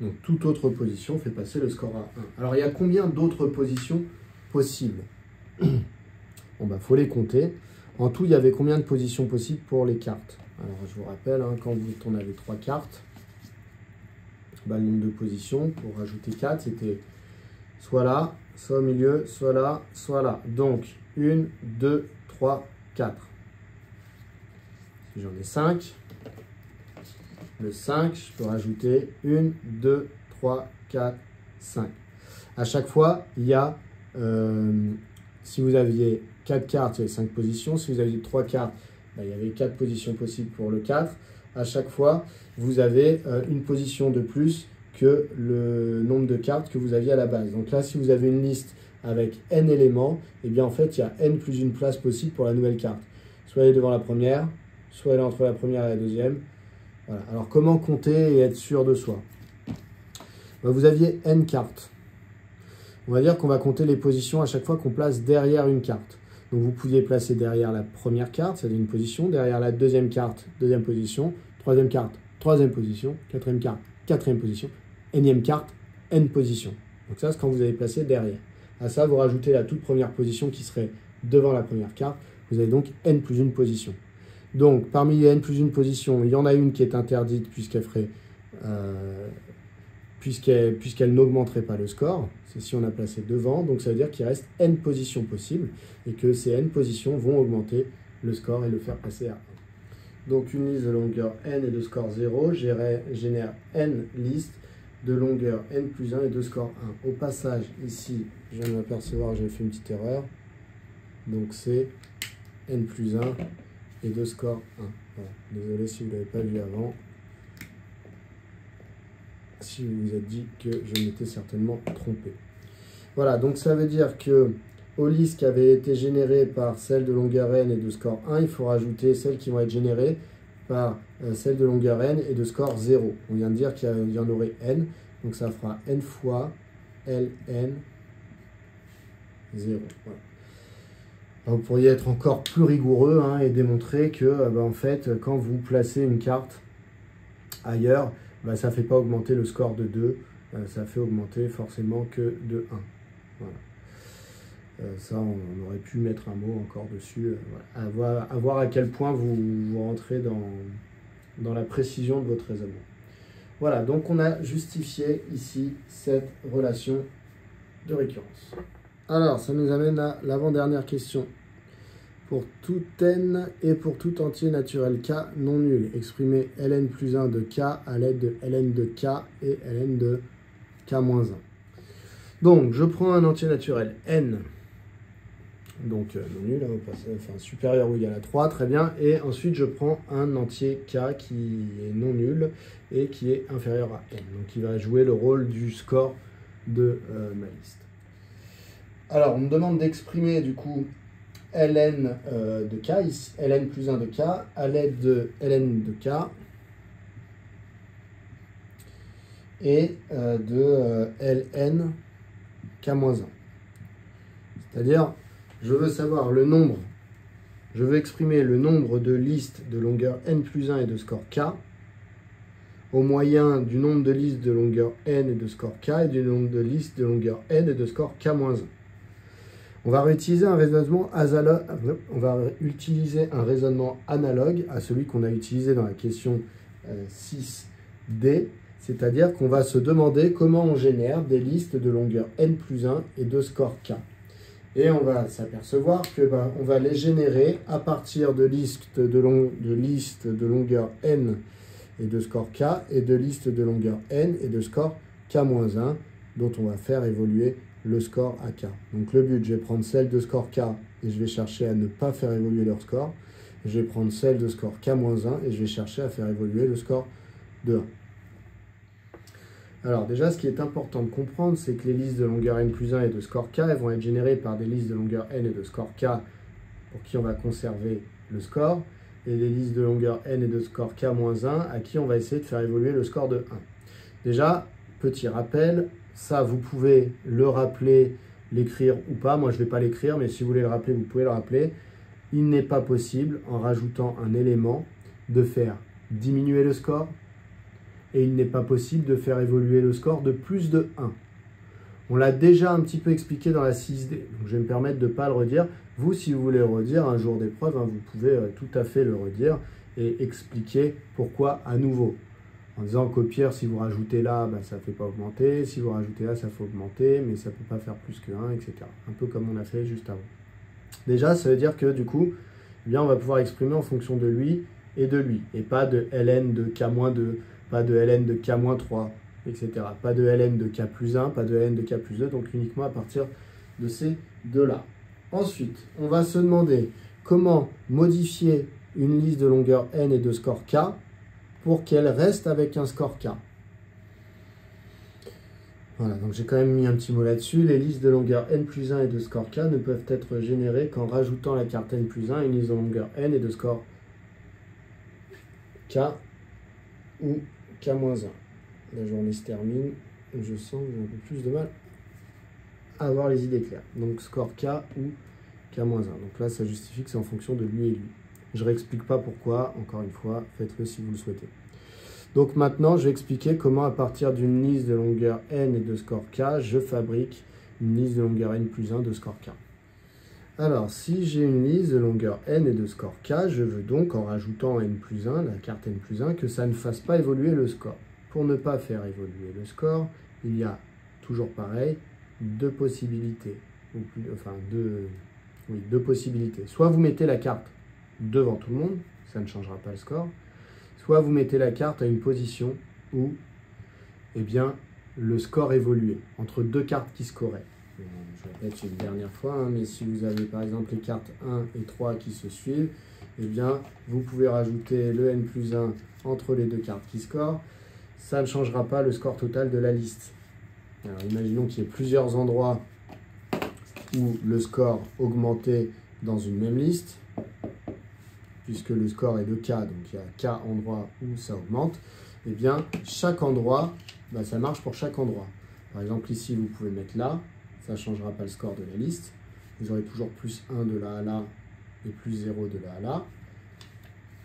Donc, toute autre position fait passer le score à 1. Alors, il y a combien d'autres positions possibles? Bon, faut les compter. En tout, il y avait combien de positions possibles pour les cartes? Alors, je vous rappelle, quand on avait 3 cartes, le nombre de positions, pour rajouter 4, c'était soit là, soit au milieu, soit là, soit là. Donc, 1, 2, 3, 4. Si j'en ai 5, le 5, je peux rajouter 1, 2, 3, 4, 5. À chaque fois, il y a, si vous aviez 4 cartes, il y avait 5 positions. Si vous aviez 3 cartes, il y avait 4 positions possibles pour le 4. À chaque fois, vous avez une position de plus que le nombre de cartes que vous aviez à la base. Donc là, si vous avez une liste avec n éléments, en fait, il y a n plus une place possible pour la nouvelle carte. Soit elle est devant la première, soit elle est entre la première et la deuxième. Voilà. Alors, comment compter et être sûr de soi? Vous aviez n cartes. On va dire qu'on va compter les positions à chaque fois qu'on place derrière une carte. Donc, vous pouviez placer derrière la première carte, ça donne une position, derrière la deuxième carte, deuxième position, troisième carte, troisième position, quatrième carte, quatrième position, énième carte, n position. Donc, ça, c'est quand vous avez placé derrière. À ça, vous rajoutez la toute première position qui serait devant la première carte. Vous avez donc n plus une position. Donc, parmi les n plus une position, il y en a une qui est interdite puisqu'elle n'augmenterait pas le score. C'est si on a placé devant. Donc, ça veut dire qu'il reste n positions possibles et que ces n positions vont augmenter le score et le faire passer à 1. Donc une liste de longueur n et de score 0 génère n listes de longueur n plus 1 et de score 1. Au passage, ici, je viens de m'apercevoir que j'ai fait une petite erreur. Donc c'est n plus 1 et de score 1. Voilà. Désolé si vous ne l'avez pas vu avant. Si vous vous êtes dit que je m'étais certainement trompé. Voilà, donc ça veut dire que aux listes qui avaient été générées par celles de longueur n et de score 1, il faut rajouter celles qui vont être générées par celles de longueur n et de score 0. On vient de dire qu'il y en aurait n, donc ça fera n fois ln 0. Voilà. Alors, vous pourriez être encore plus rigoureux et démontrer que en fait, quand vous placez une carte ailleurs, ça ne fait pas augmenter le score de 2, ça fait augmenter forcément que de 1. Voilà. Ça, on aurait pu mettre un mot encore dessus. Voilà. À voir à quel point vous rentrez dans la précision de votre raisonnement. Voilà, donc on a justifié ici cette relation de récurrence. Alors, ça nous amène à l'avant-dernière question. Pour tout n et pour tout entier naturel k non nul, exprimez ln plus 1 de k à l'aide de ln de k et ln de k moins 1. Donc, je prends un entier naturel n, donc non nul, enfin supérieur ou égal à 3, très bien, et ensuite je prends un entier k qui est non nul et qui est inférieur à n, donc il va jouer le rôle du score de ma liste. Alors, on me demande d'exprimer du coup ln de k, ici, ln plus 1 de k, à l'aide de ln de k et de ln k-1. C'est-à-dire, je veux savoir le nombre, je veux exprimer le nombre de listes de longueur n plus 1 et de score k au moyen du nombre de listes de longueur n et de score k et du nombre de listes de longueur n et de score k-1. On va utiliser un raisonnement analogue à celui qu'on a utilisé dans la question 6D, c'est-à-dire qu'on va se demander comment on génère des listes de longueur n plus 1 et de score k. Et on va s'apercevoir que on va les générer à partir de listes de longueur n et de score k et de listes de longueur n et de score k-1 dont on va faire évoluer le score à k. Donc le but, je vais prendre celle de score k et je vais chercher à ne pas faire évoluer leur score. Je vais prendre celle de score k-1 et je vais chercher à faire évoluer le score de 1. Alors déjà, ce qui est important de comprendre, c'est que les listes de longueur n plus 1 et de score k elles vont être générées par des listes de longueur n et de score k pour qui on va conserver le score, et les listes de longueur n et de score k-1 à qui on va essayer de faire évoluer le score de 1. Déjà, petit rappel, ça vous pouvez le rappeler, l'écrire ou pas. Moi je ne vais pas l'écrire, mais si vous voulez le rappeler, vous pouvez le rappeler. Il n'est pas possible, en rajoutant un élément, de faire diminuer le score, et il n'est pas possible de faire évoluer le score de plus de 1. On l'a déjà un petit peu expliqué dans la 6D, donc je vais me permettre de ne pas le redire. Vous, si vous voulez le redire un jour d'épreuve, vous pouvez tout à fait le redire et expliquer pourquoi à nouveau. En disant qu'au pire, si vous rajoutez là, ça ne fait pas augmenter, si vous rajoutez là, ça fait augmenter, mais ça ne peut pas faire plus que 1, etc. Un peu comme on a fait juste avant. Déjà, ça veut dire que du coup, on va pouvoir exprimer en fonction de lui, et pas de ln de k-2, pas de ln de k-3, etc. Pas de ln de k plus 1, pas de ln de k plus 2, donc uniquement à partir de ces deux-là. Ensuite, on va se demander comment modifier une liste de longueur n et de score k pour qu'elle reste avec un score k. Voilà, donc j'ai quand même mis un petit mot là-dessus. Les listes de longueur n plus 1 et de score k ne peuvent être générées qu'en rajoutant la carte n plus 1 à une liste de longueur n et de score k ou k-1. La journée se termine, je sens que j'ai un peu plus de mal à avoir les idées claires. Donc score k ou k-1. Donc là, ça justifie que c'est en fonction de lui et lui. Je ne réexplique pas pourquoi, encore une fois, faites-le si vous le souhaitez. Donc maintenant, je vais expliquer comment à partir d'une liste de longueur n et de score k, je fabrique une liste de longueur n plus 1 de score k. Alors, si j'ai une liste de longueur n et de score k, je veux donc, en rajoutant n plus 1, la carte n plus 1, que ça ne fasse pas évoluer le score. Pour ne pas faire évoluer le score, il y a toujours pareil, deux possibilités. Deux possibilités. Soit vous mettez la carte devant tout le monde, ça ne changera pas le score. Soit vous mettez la carte à une position où eh bien, le score évoluait entre deux cartes qui scoraient. Je répète une dernière fois, hein, mais si vous avez par exemple les cartes 1 et 3 qui se suivent, eh bien, vous pouvez rajouter le n plus 1 entre les deux cartes qui scorent. Ça ne changera pas le score total de la liste. Alors, imaginons qu'il y ait plusieurs endroits où le score augmentait dans une même liste, puisque le score est de K, donc il y a K endroits où ça augmente. Eh bien, chaque endroit, bah, ça marche pour chaque endroit. Par exemple, ici, vous pouvez mettre là, ça ne changera pas le score de la liste. Vous aurez toujours plus 1 de là à là et plus 0 de là à là.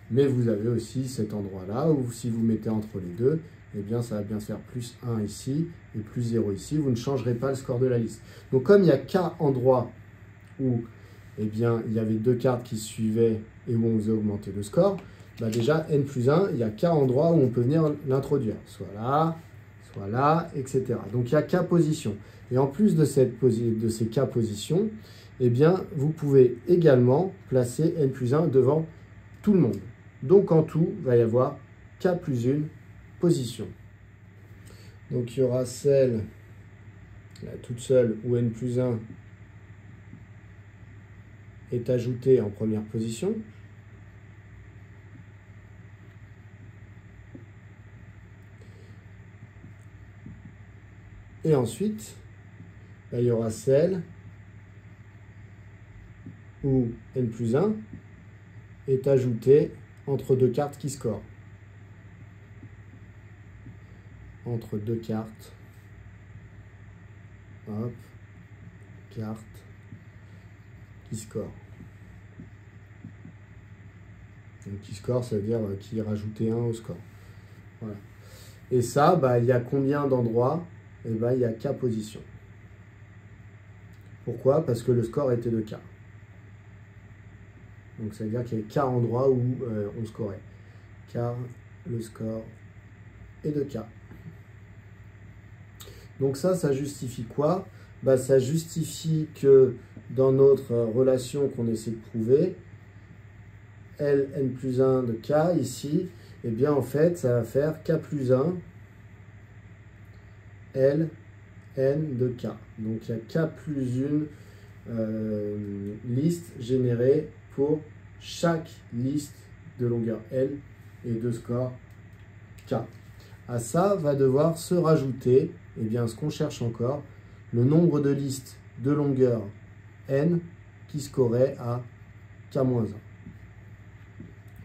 Mais vous avez aussi cet endroit-là où si vous mettez entre les deux, eh bien, ça va bien faire plus 1 ici et plus 0 ici. Vous ne changerez pas le score de la liste. Donc, comme il y a K endroits où eh bien, il y avait deux cartes qui se suivaient et où on faisait augmenter le score, bah déjà, n plus 1, il y a K endroits où on peut venir l'introduire. Soit là, etc. Donc, il y a K positions. Et en plus de ces K positions, eh bien, vous pouvez également placer n plus 1 devant tout le monde. Donc, en tout, il va y avoir K plus 1 position. Donc, il y aura celle, là, toute seule, où n plus 1 est ajoutée en première position. Et ensuite, là, il y aura celle où n plus 1 est ajoutée entre deux cartes qui scorent. Entre deux cartes. Hop. Carte qui score. Donc qui score, ça veut dire qui rajoutait 1 au score. Voilà. Et ça, bah, il y a combien d'endroits? Eh ben, il y a K positions. Pourquoi? Parce que le score était de K. Donc ça veut dire qu'il y a K endroits où on scorait. Car le score est de K. Donc ça justifie quoi? Bah, ça justifie que dans notre relation qu'on essaie de prouver, Ln plus 1 de K ici, eh bien en fait ça va faire K plus 1 L n de K. Donc il y a K plus 1 liste générée pour chaque liste de longueur L et de score K. À ça va devoir se rajouter, eh bien, ce qu'on cherche encore, le nombre de listes de longueur N qui scoraient à K-1.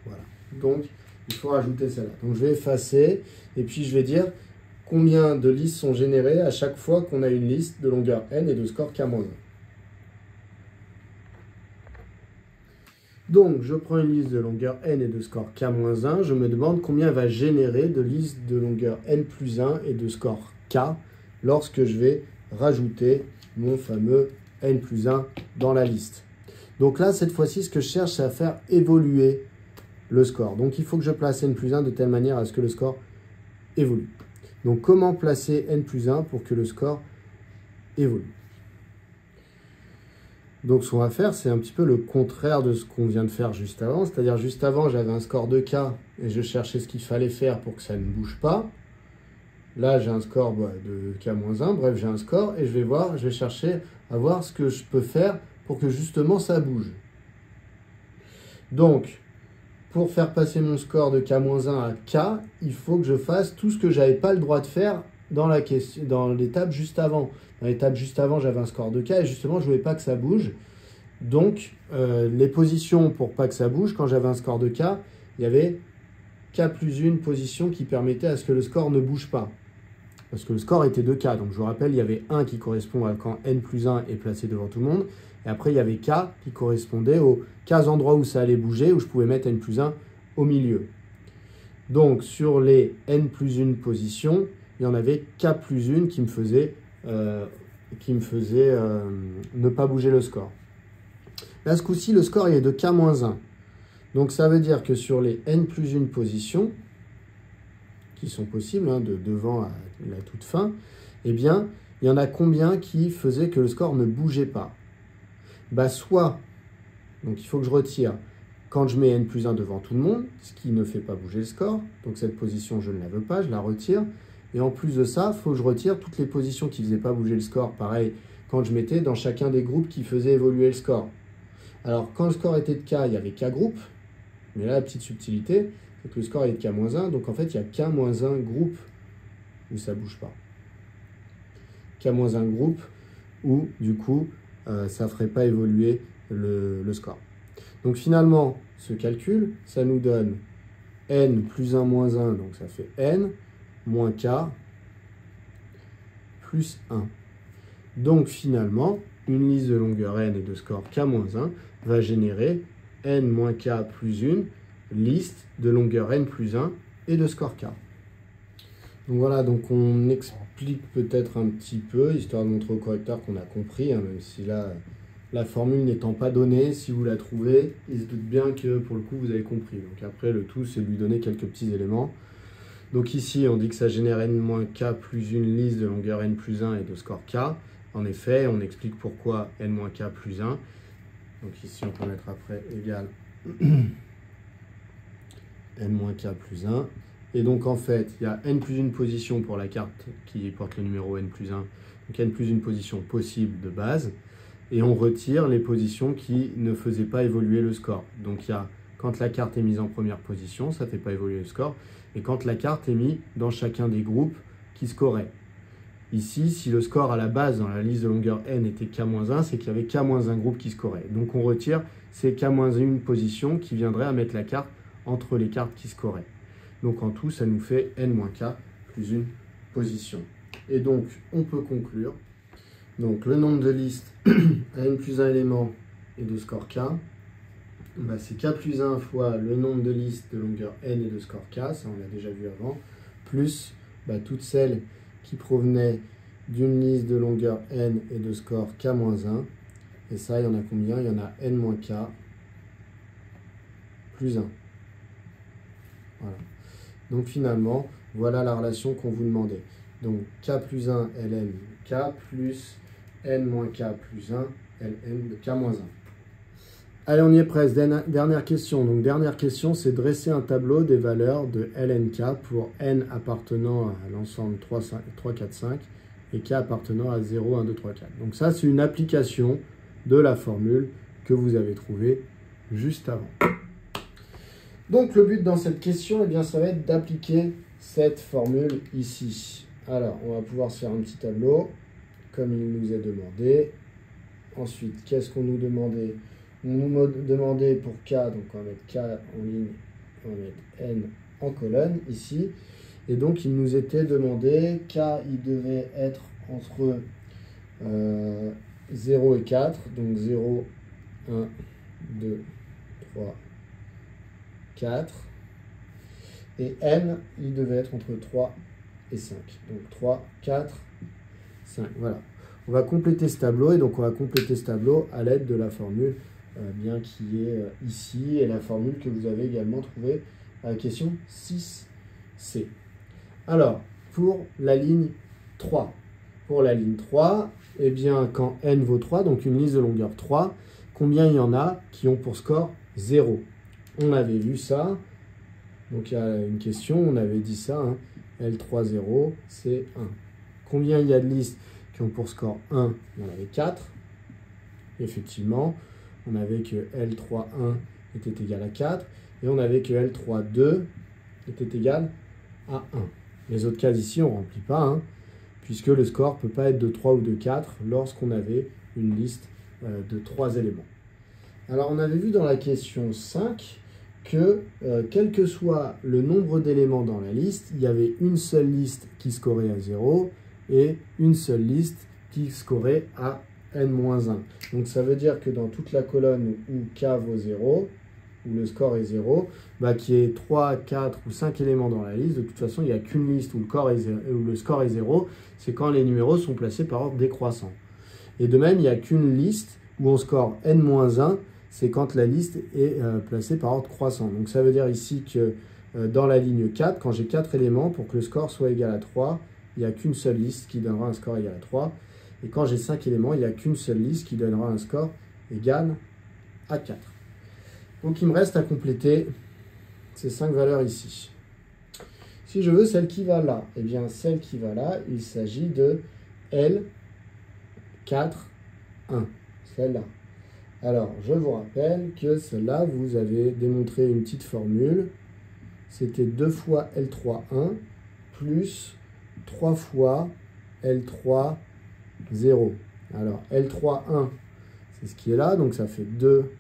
Voilà. Donc, il faut rajouter celle-là. Donc, je vais effacer et puis je vais dire combien de listes sont générées à chaque fois qu'on a une liste de longueur N et de score K-1. Donc, je prends une liste de longueur N et de score K-1. Je me demande combien va générer de listes de longueur N plus 1 et de score K lorsque je vais rajouter mon fameux N plus 1 dans la liste. Donc là, cette fois-ci, ce que je cherche, c'est à faire évoluer le score. Donc, il faut que je place N plus 1 de telle manière à ce que le score évolue. Donc, comment placer N plus 1 pour que le score évolue? Donc, ce qu'on va faire, c'est un petit peu le contraire de ce qu'on vient de faire juste avant. C'est-à-dire, juste avant, j'avais un score de K et je cherchais ce qu'il fallait faire pour que ça ne bouge pas. Là, j'ai un score de K-1. Bref, j'ai un score et je vais chercher à voir ce que je peux faire pour que justement ça bouge. Donc, pour faire passer mon score de K-1 à K, il faut que je fasse tout ce que je n'avais pas le droit de faire dans l'étape juste avant. Dans l'étape juste avant, j'avais un score de K et justement, je ne voulais pas que ça bouge. Donc, les positions pour pas que ça bouge, quand j'avais un score de K, il y avait K plus 1 position qui permettait à ce que le score ne bouge pas. Parce que le score était de K. Donc, je vous rappelle, il y avait 1 qui correspond à quand N plus 1 est placé devant tout le monde. Et après, il y avait K qui correspondait aux 15 endroits où ça allait bouger, où je pouvais mettre N plus 1 au milieu. Donc, sur les N plus 1 positions, il y en avait K plus 1 qui me faisait ne pas bouger le score. Là, ce coup-ci, le score il est de K-1. Donc, ça veut dire que sur les N plus 1 positions, qui sont possibles, hein, de devant à la toute fin, eh bien, il y en a combien qui faisaient que le score ne bougeait pas? Bah, soit, donc il faut que je retire quand je mets n plus 1 devant tout le monde, ce qui ne fait pas bouger le score. Donc cette position, je ne la veux pas, je la retire. Et en plus de ça, il faut que je retire toutes les positions qui ne faisaient pas bouger le score. Pareil, quand je mettais dans chacun des groupes qui faisaient évoluer le score. Alors, quand le score était de K, il y avait K groupes. Mais là, la petite subtilité, c'est que le score est de K-1. Donc, en fait, il y a K-1 groupe où ça ne bouge pas. K-1 groupe où, du coup, ça ne ferait pas évoluer le score. Donc, finalement, ce calcul, ça nous donne n plus 1 moins 1, donc ça fait n, moins K, plus 1. Donc, finalement, une liste de longueur n et de score K-1 va générer n moins K plus 1, liste de longueur n plus 1 et de score K. Donc voilà, donc on explique peut-être un petit peu, histoire de montrer au correcteur qu'on a compris, hein, même si là, la formule n'étant pas donnée, si vous la trouvez, il se doute bien que pour le coup, vous avez compris. Donc après, le tout, c'est de lui donner quelques petits éléments. Donc ici, on dit que ça génère n moins K plus une liste de longueur n plus 1 et de score K. En effet, on explique pourquoi n moins K plus 1. Donc ici, on peut mettre après égal n moins K plus 1. Et donc en fait, il y a n plus une position pour la carte qui porte le numéro n plus 1. Donc n plus une position possible de base. Et on retire les positions qui ne faisaient pas évoluer le score. Donc il y a quand la carte est mise en première position, ça ne fait pas évoluer le score. Et quand la carte est mise dans chacun des groupes qui scoraient. Ici, si le score à la base dans la liste de longueur n était K-1, c'est qu'il y avait K-1 groupe qui scorait. Donc on retire ces K-1 positions qui viendraient à mettre la carte entre les cartes qui scoraient. Donc en tout, ça nous fait n-k plus une position. Et donc, on peut conclure. Donc le nombre de listes à n plus 1 élément et de score K, bah, c'est K plus 1 fois le nombre de listes de longueur n et de score K, ça on l'a déjà vu avant, plus bah, toutes celles qui provenaient d'une liste de longueur n et de score K-1. Et ça, il y en a combien? Il y en a n-k plus 1. Voilà. Donc finalement, voilà la relation qu'on vous demandait. Donc K plus 1 ln K plus n-k plus 1 ln de K-1. Allez, on y est presque. Dernière question. Donc dernière question, c'est dresser un tableau des valeurs de lnk pour n appartenant à l'ensemble 3, 4, 5 et k appartenant à 0, 1, 2, 3, 4. Donc ça, c'est une application de la formule que vous avez trouvée juste avant. Donc le but dans cette question, eh bien, ça va être d'appliquer cette formule ici. Alors, on va pouvoir se faire un petit tableau, comme il nous est demandé. Ensuite, qu'est-ce qu'on nous demandait? On nous demandait pour K, donc on va mettre K en ligne, on va mettre N en colonne, ici. Et donc, il nous était demandé, K, il devait être entre 0 et 4, donc 0, 1, 2, 3, 4. Et N, il devait être entre 3 et 5. Donc 3, 4, 5. Voilà. On va compléter ce tableau, et donc on va compléter ce tableau à l'aide de la formule bien qui est ici, et la formule que vous avez également trouvée à la question 6C. Alors, pour la ligne 3. Pour la ligne 3, eh bien, quand n vaut 3, donc une liste de longueur 3, combien il y en a qui ont pour score 0? On avait vu ça. Donc, il y a une question, on avait dit ça. Hein. L3, 0, c'est 1. Combien il y a de listes qui ont pour score 1? Il y en avait 4. Effectivement, on avait que L3, 1 était égal à 4. Et on avait que L3, 2 était égal à 1. Les autres cases ici, on ne remplit pas, hein, puisque le score ne peut pas être de 3 ou de 4 lorsqu'on avait une liste de 3 éléments. Alors, on avait vu dans la question 5 que, quel que soit le nombre d'éléments dans la liste, il y avait une seule liste qui scorait à 0 et une seule liste qui scorait à n-1. Donc, ça veut dire que dans toute la colonne où K vaut 0, où le score est 0, bah, qu'il y ait 3, 4 ou 5 éléments dans la liste, de toute façon, il n'y a qu'une liste où le score est 0, c'est quand les numéros sont placés par ordre décroissant. Et de même, il n'y a qu'une liste où on score n-1, c'est quand la liste est placée par ordre croissant. Donc ça veut dire ici que dans la ligne 4, quand j'ai 4 éléments, pour que le score soit égal à 3, il n'y a qu'une seule liste qui donnera un score égal à 3. Et quand j'ai 5 éléments, il n'y a qu'une seule liste qui donnera un score égal à 4. Donc il me reste à compléter ces 5 valeurs ici. Si je veux celle qui va là, eh bien celle qui va là, il s'agit de L4, 1, celle-là. Alors, je vous rappelle que celle-là, vous avez démontré une petite formule. C'était 2 fois L3, 1, plus 3 fois L3, 0. Alors, L3, 1, c'est ce qui est là, donc ça fait 2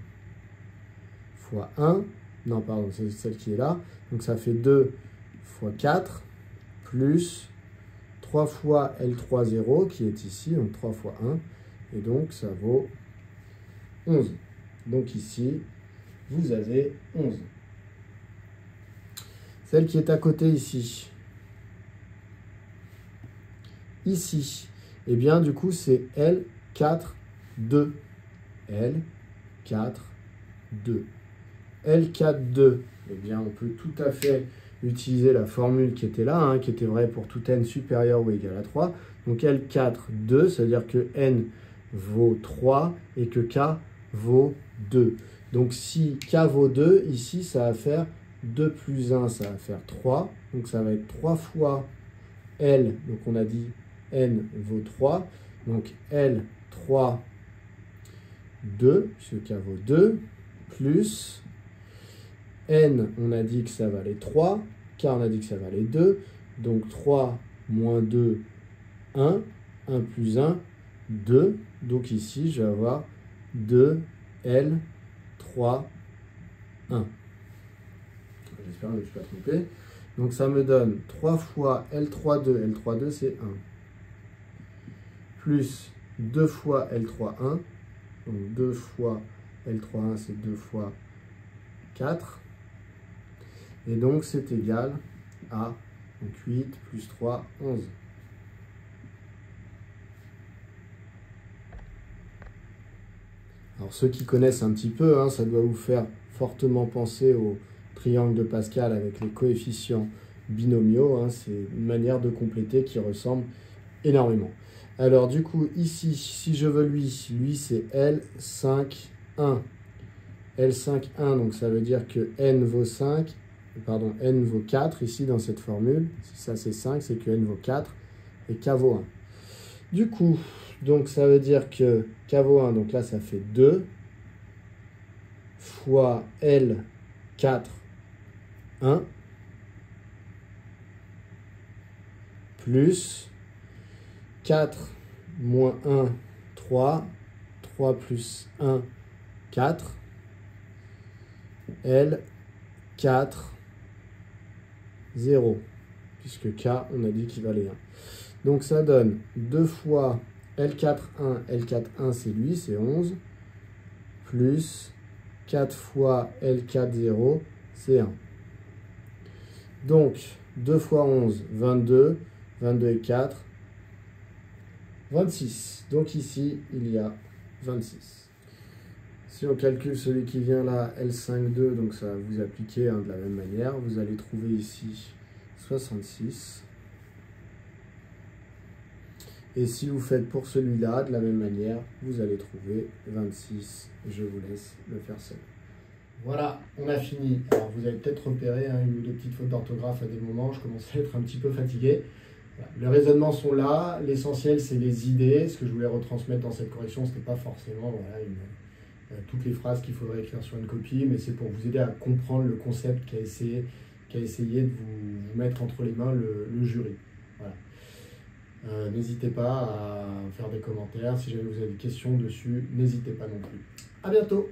fois 1. Non, pardon, c'est celle qui est là. Donc ça fait 2 fois 4, plus 3 fois L3, 0, qui est ici, donc 3 fois 1. Et donc, ça vaut 11. Donc ici, vous avez 11. Celle qui est à côté ici. Ici, eh bien, du coup, c'est L4, 2. L4, 2. L4, 2. Eh bien, on peut tout à fait utiliser la formule qui était là, hein, qui était vraie pour tout n supérieur ou égal à 3. Donc L4, 2, c'est-à-dire que n vaut 3 et que k vaut 2. Donc si k vaut 2, ici, ça va faire 2 plus 1, ça va faire 3. Donc ça va être 3 fois L, donc on a dit n vaut 3. Donc L, 3, 2, puisque k vaut 2, plus n, on a dit que ça valait 3, k, on a dit que ça valait 2. Donc 3 moins 2, 1, 1 plus 1, 2. Donc ici, je vais avoir 2, L, 3, 1. J'espère que je ne me suis pas trompé. Donc ça me donne 3 fois L3, 2. L3, 2, c'est 1. Plus 2 fois L3, 1. Donc 2 fois L3, 1, c'est 2 fois 4. Et donc c'est égal à donc 8 plus 3, 11. Alors ceux qui connaissent un petit peu, hein, ça doit vous faire fortement penser au triangle de Pascal avec les coefficients binomiaux. Hein, c'est une manière de compléter qui ressemble énormément. Alors du coup, ici, si je veux lui c'est L5, 1. L5, 1, donc ça veut dire que n vaut 5, pardon, n vaut 4 ici dans cette formule. Si ça c'est 5, c'est que n vaut 4 et k vaut 1. Du coup, donc ça veut dire que k vaut 1, donc là ça fait 2 fois L4, 1, plus 4 moins 1, 3, 3 plus 1, 4, L4, 0, puisque k, on a dit qu'il valait 1. Donc ça donne 2 fois L4, 1, L4, 1, c'est lui, c'est 11, plus 4 fois L4, 0, c'est 1. Donc 2 fois 11, 22, 22 et 4, 26. Donc ici, il y a 26. Si on calcule celui qui vient là, L5, 2, donc ça va vous appliquer hein, de la même manière. Vous allez trouver ici 66. Et si vous faites pour celui-là, de la même manière, vous allez trouver 26. Je vous laisse le faire seul. Voilà, on a fini. Alors vous avez peut-être repéré hein, une ou deux petites fautes d'orthographe à des moments. Je commençais à être un petit peu fatigué. Voilà. Les raisonnements sont là. L'essentiel, c'est les idées. Ce que je voulais retransmettre dans cette correction, ce n'était pas forcément voilà, toutes les phrases qu'il faudrait écrire sur une copie, mais c'est pour vous aider à comprendre le concept qu'a essayé de vous mettre entre les mains le jury. Voilà. N'hésitez pas à faire des commentaires. Si jamais vous avez des questions dessus, n'hésitez pas non plus. À bientôt!